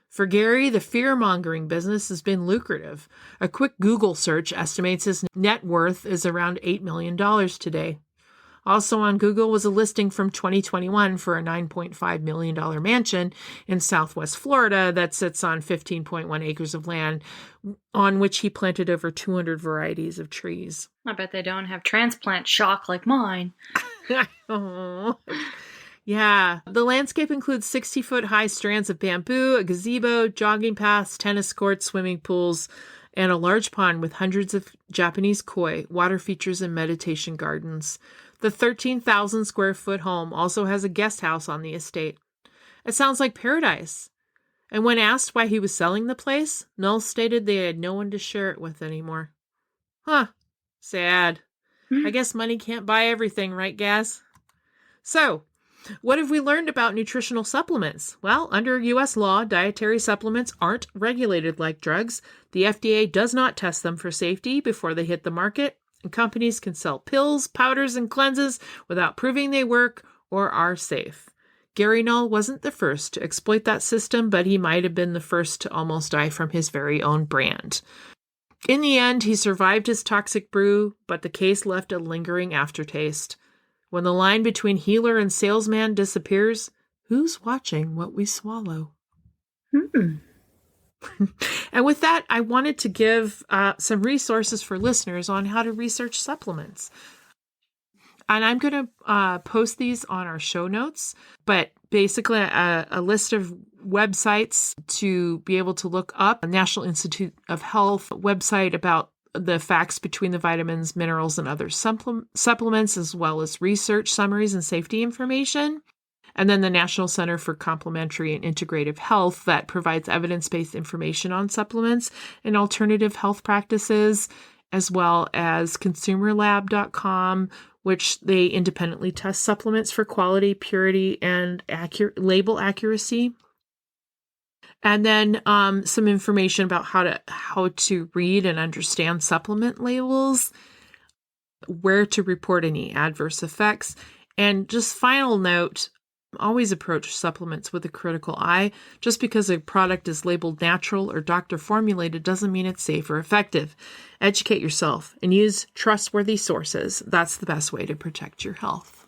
For Gary, the fear-mongering business has been lucrative. A quick Google search estimates his net worth is around $8 million today. Also on Google was a listing from 2021 for a $9.5 million mansion in Southwest Florida that sits on 15.1 acres of land on which he planted over 200 varieties of trees. I bet they don't have transplant shock like mine. Oh. Yeah. The landscape includes 60-foot high strands of bamboo, a gazebo, jogging paths, tennis courts, swimming pools, and a large pond with hundreds of Japanese koi, water features, and meditation gardens. The 13,000 square foot home also has a guest house on the estate. It sounds like paradise. And when asked why he was selling the place, Null stated they had no one to share it with anymore. Huh. Sad. I guess money can't buy everything, right, Gaz? So, what have we learned about nutritional supplements? Well, under U.S. law, dietary supplements aren't regulated like drugs. The FDA does not test them for safety before they hit the market, and companies can sell pills, powders, and cleanses without proving they work or are safe. Gary Null wasn't the first to exploit that system, but he might have been the first to almost die from his very own brand. In the end, he survived his toxic brew, but the case left a lingering aftertaste. When the line between healer and salesman disappears, who's watching what we swallow? And with that, I wanted to give some resources for listeners on how to research supplements. And I'm going to post these on our show notes, but basically a list of websites to be able to look up: a National Institute of Health website about the facts between the vitamins, minerals, and other supplements, as well as research summaries and safety information. And then the National Center for Complementary and Integrative Health that provides evidence-based information on supplements and alternative health practices, as well as consumerlab.com, which they independently test supplements for quality, purity, and label accuracy. And then some information about how to read and understand supplement labels, where to report any adverse effects. And just final note, Always approach supplements with a critical eye. Just because a product is labeled natural or doctor formulated doesn't mean it's safe or effective. Educate yourself and use trustworthy sources. That's the best way to protect your health.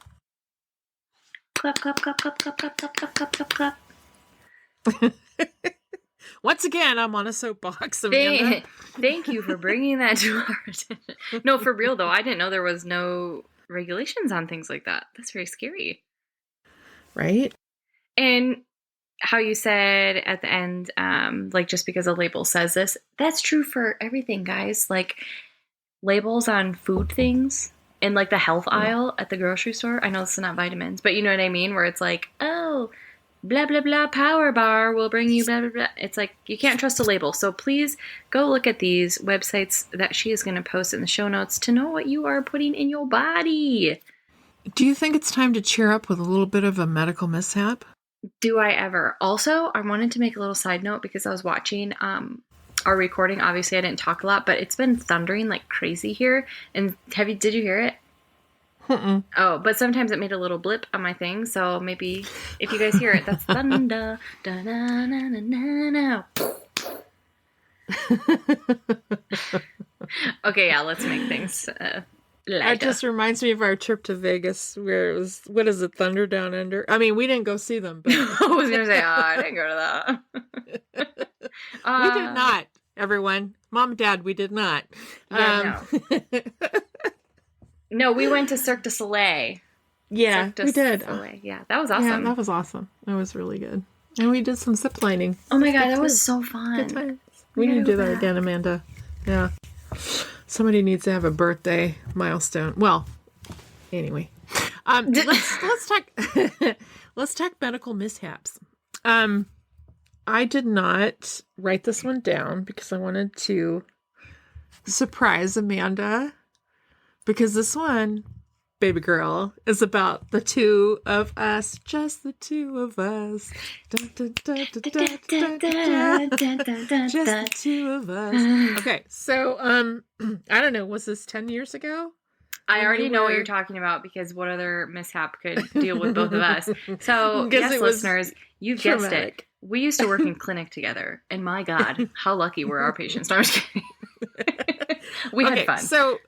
Clap, clap, clap, clap, clap, clap, clap, clap, clap, clap, clap. Once again, I'm on a soapbox, Amanda. Thank you for bringing that to our attention. No, for real though, I didn't know there was no regulations on things like that. That's very scary. Right? And how you said at the end, like just because a label says this, that's true for everything, guys. Like labels on food things in like the health aisle at the grocery store. I know this is not vitamins, but you know what I mean? Where it's like, oh, blah, blah, blah, power bar will bring you blah, blah, blah. It's like, you can't trust a label. So please go look at these websites that she is going to post in the show notes to know what you are putting in your body. Do you think it's time to cheer up with a little bit of a medical mishap? Do I ever? Also, I wanted to make a little side note because I was watching our recording. Obviously, I didn't talk a lot, but it's been thundering like crazy here. And did you hear it? Mm-mm. Oh, but sometimes it made a little blip on my thing. So maybe if you guys hear it, that's thunder. Da-na-na-na-na-na. Okay, yeah, let's make things That just reminds me of our trip to Vegas where it was, what is it, Thunder Down Under? I mean, we didn't go see them, but I was going to say, I didn't go to that. We did not, everyone. Mom and Dad, we did not. Yeah, no. No, we went to Cirque du Soleil. Yeah, we did. Soleil. Yeah, that was awesome. Yeah, that was awesome. It was really good. And we did some zip lining. Oh my God, that was so fun. Good times. We need to do that again, Amanda. Yeah. Somebody needs to have a birthday milestone. Well, anyway, let's talk. Let's talk medical mishaps. I did not write this one down because I wanted to surprise Amanda, because this one, baby girl, is about the two of us, just the two of us. Dun, dun, dun, dun, dun, dun, dun, dun, dun, just the two of us. Okay, so I don't know, was this 10 years ago? I already know what you're talking about because what other mishap could deal with both of us? So, yes, listeners, you've guessed it. We used to work in clinic together, and my God, how lucky were our patients. No, I'm just kidding. We had fun. So,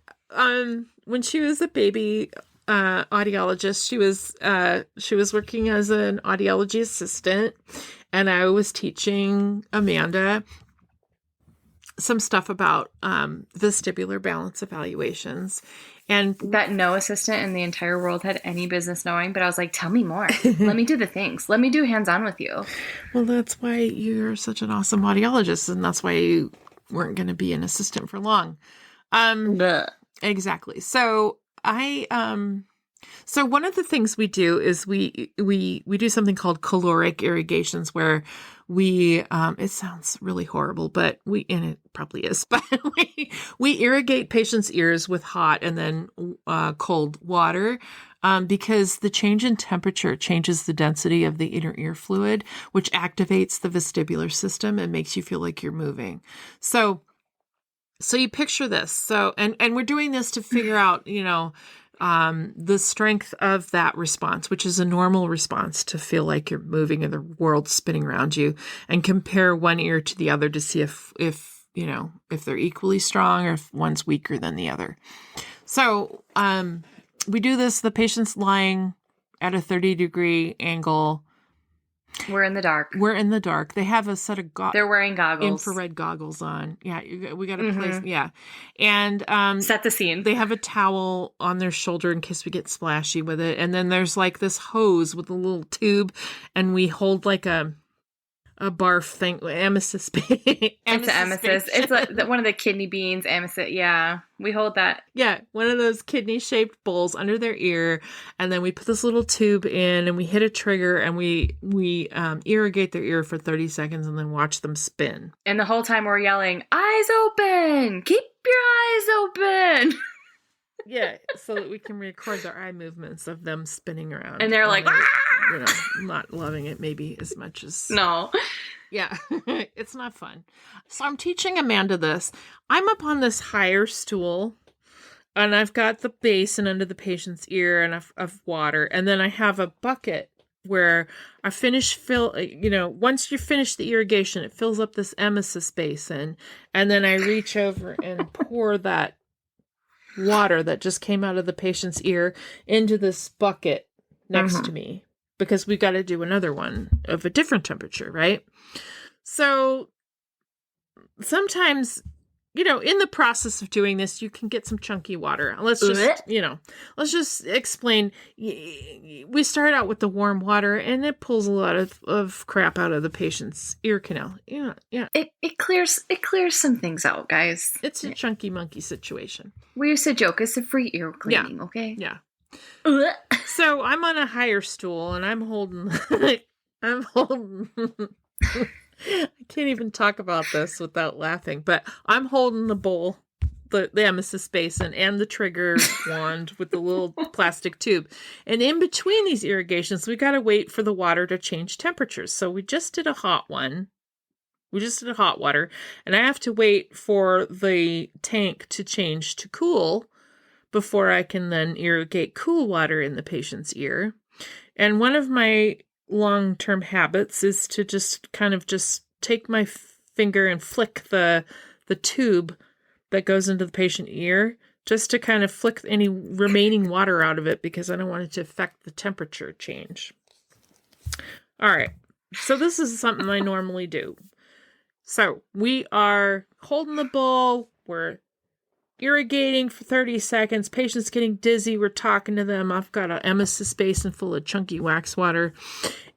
when she was a baby audiologist, she was working as an audiology assistant, and I was teaching Amanda some stuff about vestibular balance evaluations. And that no assistant in the entire world had any business knowing, but I was like, tell me more. Let me do the things. Let me do hands-on with you. Well, that's why you're such an awesome audiologist, and that's why you weren't going to be an assistant for long. Exactly. So so one of the things we do is we do something called caloric irrigations, where we, it sounds really horrible, but and it probably is, but we irrigate patients' ears with hot and then cold water, because the change in temperature changes the density of the inner ear fluid, which activates the vestibular system and makes you feel like you're moving. So you picture this. So, and we're doing this to figure out, the strength of that response, which is a normal response to feel like you're moving and the world's spinning around you, and compare one ear to the other to see if they're equally strong or if one's weaker than the other. So, we do this, the patient's lying at a 30-degree angle. We're in the dark. They have a set of they're wearing goggles, infrared goggles on. Yeah, we got to place. Yeah, and set the scene. They have a towel on their shoulder in case we get splashy with it, and then there's like this hose with a little tube, and we hold like a barf thing, amethyst. It's an amethyst. It's like one of the kidney beans, amethyst. Yeah, we hold that. Yeah, one of those kidney-shaped bowls under their ear, and then we put this little tube in, and we hit a trigger, and we irrigate their ear for 30 seconds, and then watch them spin. And the whole time we're yelling, "Eyes open! Keep your eyes open!" Yeah, so that we can record their eye movements of them spinning around. And they're like, not loving it maybe as much as... No. Yeah, it's not fun. So I'm teaching Amanda this. I'm up on this higher stool, and I've got the basin under the patient's ear and of water, and then I have a bucket where I once you finish the irrigation, it fills up this emesis basin, and then I reach over and pour that water that just came out of the patient's ear into this bucket next to me, because we've got to do another one of a different temperature, right? So sometimes, in the process of doing this, you can get some chunky water. Let's just explain. We start out with the warm water, and it pulls a lot of crap out of the patient's ear canal. Yeah. It clears some things out, guys. It's a chunky monkey situation. We used to joke, it's a free ear cleaning, okay? Yeah. So I'm on a higher stool, and I'm holding. I can't even talk about this without laughing, but I'm holding the bowl, the emesis basin, and the trigger wand with the little plastic tube. And in between these irrigations, we got to wait for the water to change temperatures. So we just did a hot one. We just did a hot water, and I have to wait for the tank to change to cool before I can then irrigate cool water in the patient's ear. And one of my long-term habits is to just take my finger and flick the tube that goes into the patient ear, just to kind of flick any remaining water out of it, because I don't want it to affect the temperature change. All right. So this is something I normally do. So we are holding the bowl. We're irrigating for 30 seconds. Patient's getting dizzy. We're talking to them. I've got an emesis basin full of chunky wax water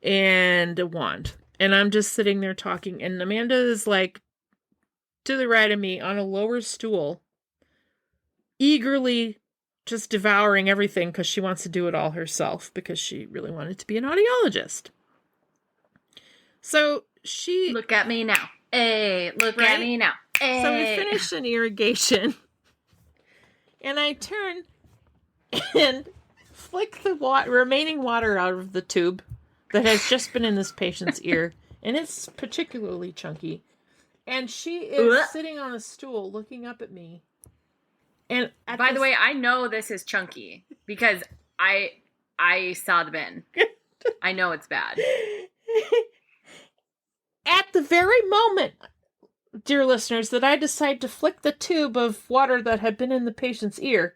and a wand. And I'm just sitting there talking. And Amanda is like to the right of me on a lower stool, eagerly just devouring everything because she wants to do it all herself, because she really wanted to be an audiologist. So she... Look at me now. Hey, look at me now. Hey. So we finished an irrigation. And I turn and flick the remaining water out of the tube that has just been in this patient's ear. And it's particularly chunky. And she is sitting on a stool looking up at me. And by the way, I know this is chunky because I saw the bin. I know it's bad. At the very moment, dear listeners, that I decide to flick the tube of water that had been in the patient's ear,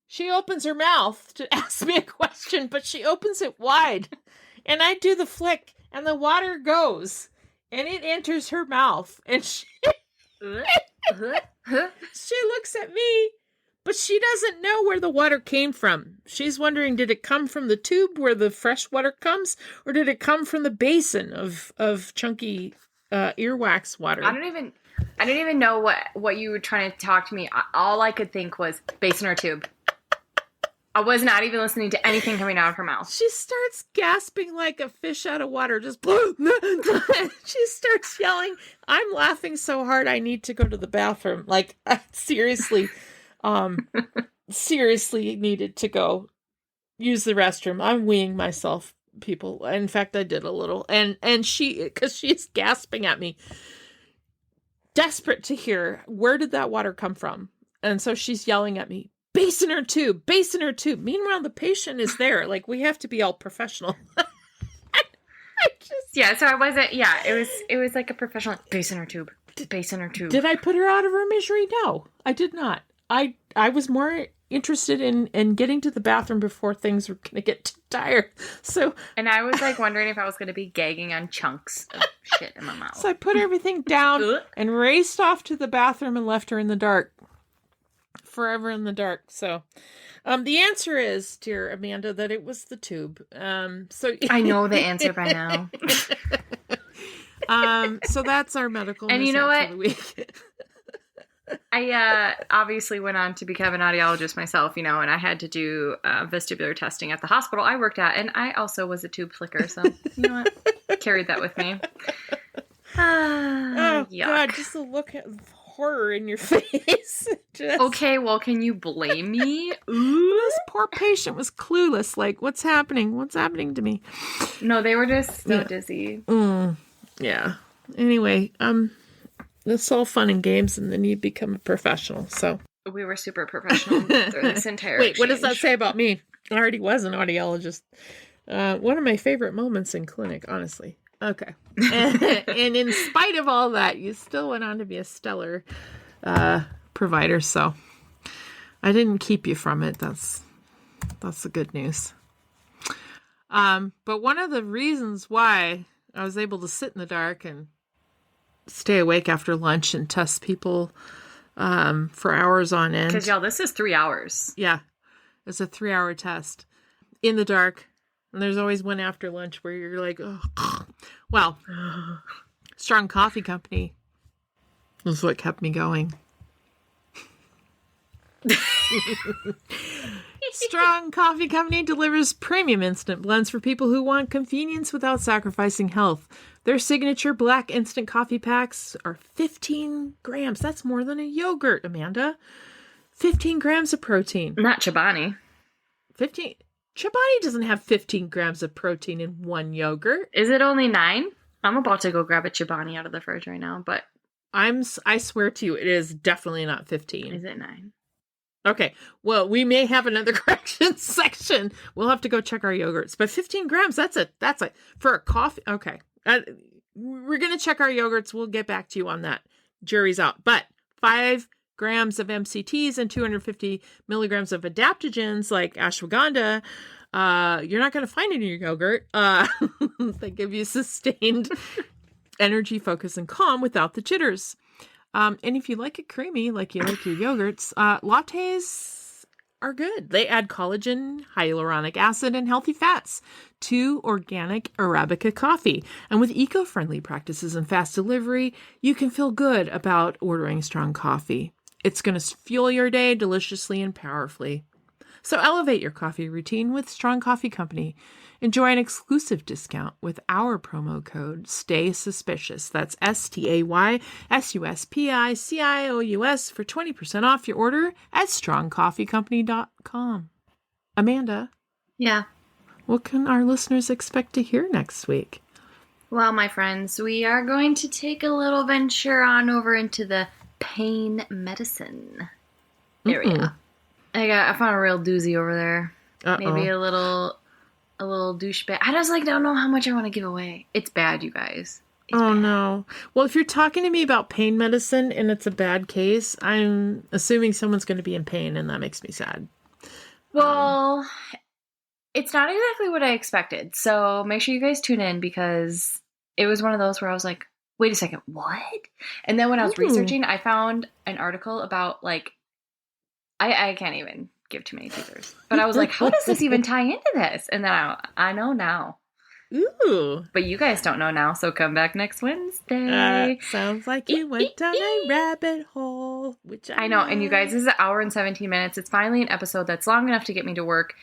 she opens her mouth to ask me a question, but she opens it wide. And I do the flick, and the water goes, and it enters her mouth. And she looks at me, but she doesn't know where the water came from. She's wondering, did it come from the tube where the fresh water comes, or did it come from the basin of chunky earwax water? I don't even know what you were trying to talk to me. All I could think was basin or tube. I was not even listening to anything coming out of her mouth. She starts gasping like a fish out of water. Just she starts yelling. I'm laughing so hard I need to go to the bathroom. Like, I seriously needed to go use the restroom. I'm weeing myself, people. In fact, I did a little. And she, because she's gasping at me, desperate to hear, where did that water come from? And so she's yelling at me, basin or tube, basin or tube. Meanwhile, the patient is there. Like, we have to be all professional. So I wasn't, it was like a professional, basin or tube, basin or tube. Did I put her out of her misery? No, I did not. I was more interested in getting to the bathroom before things were going to get too tired. So, and I was like wondering if I was going to be gagging on chunks of shit in my mouth. So I put everything down and raced off to the bathroom and left her in the dark. Forever in the dark. So, the answer is, dear Amanda, that it was the tube. So I know the answer by now. So that's our medical. And you know what? For the week. I obviously went on to become an audiologist myself, and I had to do vestibular testing at the hospital I worked at, and I also was a tube flicker, so you know what? Carried that with me. Oh, yuck. God, just a look at horror in your face. Okay, well, can you blame me? This poor patient was clueless. Like, what's happening? What's happening to me? No, they were just so dizzy. Yeah. Anyway, it's all fun and games, and then you become a professional. So we were super professional through this entire Wait, exchange. what does that say about me? I already was an audiologist. One of my favorite moments in clinic, honestly. Okay. And in spite of all that, you still went on to be a stellar provider. So I didn't keep you from it. That's the good news. But one of the reasons why I was able to sit in the dark and stay awake after lunch and test people for hours on end. Because, y'all, this is 3 hours. Yeah. It's a 3-hour test in the dark. And there's always one after lunch where you're like, oh, well, Strong Coffee Company was what kept me going. Strong Coffee Company delivers premium instant blends for people who want convenience without sacrificing health. Their signature black instant coffee packs are 15 grams. That's more than a yogurt, Amanda. 15 grams of protein. Not Chobani. 15. Chobani doesn't have 15 grams of protein in one yogurt. Is it only 9? I'm about to go grab a Chobani out of the fridge right now, but... I swear to you, it is definitely not 15. Is it 9? Okay, well, we may have another correction section. We'll have to go check our yogurts. But 15 grams, that's a for a coffee. Okay, we're going to check our yogurts. We'll get back to you on that. Jury's out. But 5 grams of MCTs and 250 milligrams of adaptogens like ashwagandha, you're not going to find in your yogurt. They give you sustained energy, focus, and calm without the jitters. And if you like it creamy, like you like your yogurts, lattes are good. They add collagen, hyaluronic acid, and healthy fats to organic Arabica coffee. And with eco-friendly practices and fast delivery, you can feel good about ordering strong coffee. It's going to fuel your day deliciously and powerfully. So elevate your coffee routine with Strong Coffee Company. Enjoy an exclusive discount with our promo code Stay Suspicious. That's STAYSUSPICIOUS for 20% off your order at strongcoffeecompany.com. Amanda? Yeah. What can our listeners expect to hear next week? Well, my friends, we are going to take a little venture on over into the pain medicine area. I found a real doozy over there. Maybe a little douchebag. I just don't know how much I want to give away. It's bad, you guys. It's bad. No. Well, if you're talking to me about pain medicine and it's a bad case, I'm assuming someone's going to be in pain, and that makes me sad. Well, it's not exactly what I expected. So make sure you guys tune in, because it was one of those where I was like, wait a second, what? And then when I was researching, I found an article about I can't even give too many teasers. But I was like, how does this even tie into this? And then I know now. Ooh. But you guys don't know now, so come back next Wednesday. Sounds like you went down a rabbit hole, which I know. And you guys, this is an hour and 17 minutes. It's finally an episode that's long enough to get me to work.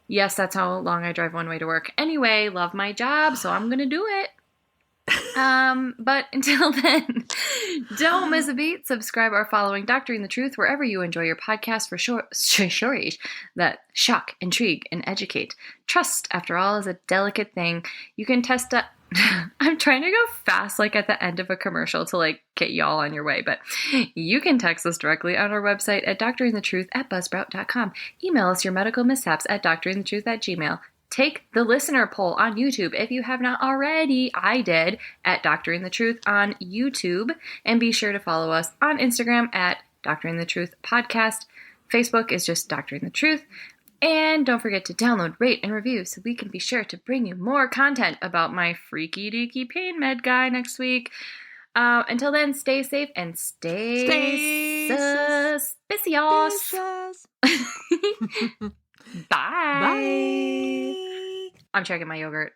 Yes, that's how long I drive one way to work. Anyway, love my job, so I'm going to do it. But until then, don't miss a beat. Subscribe or following Doctoring the Truth wherever you enjoy your podcast for stories that shock, intrigue, and educate. Trust, after all, is a delicate thing. You can test up. I'm trying to go fast, at the end of a commercial to get y'all on your way, but you can text us directly on our website at doctoringthetruth@buzzsprout.com. Email us your medical mishaps at doctoringthetruth@gmail.com. Take the listener poll on YouTube if you have not already. I did, at Doctoring the Truth on YouTube. And be sure to follow us on Instagram at Doctoring the Truth Podcast. Facebook is just Doctoring the Truth. And don't forget to download, rate, and review so we can be sure to bring you more content about my freaky deaky pain med guy next week. Until then, stay safe and stay suspicious. Bye. Bye. I'm checking my yogurt.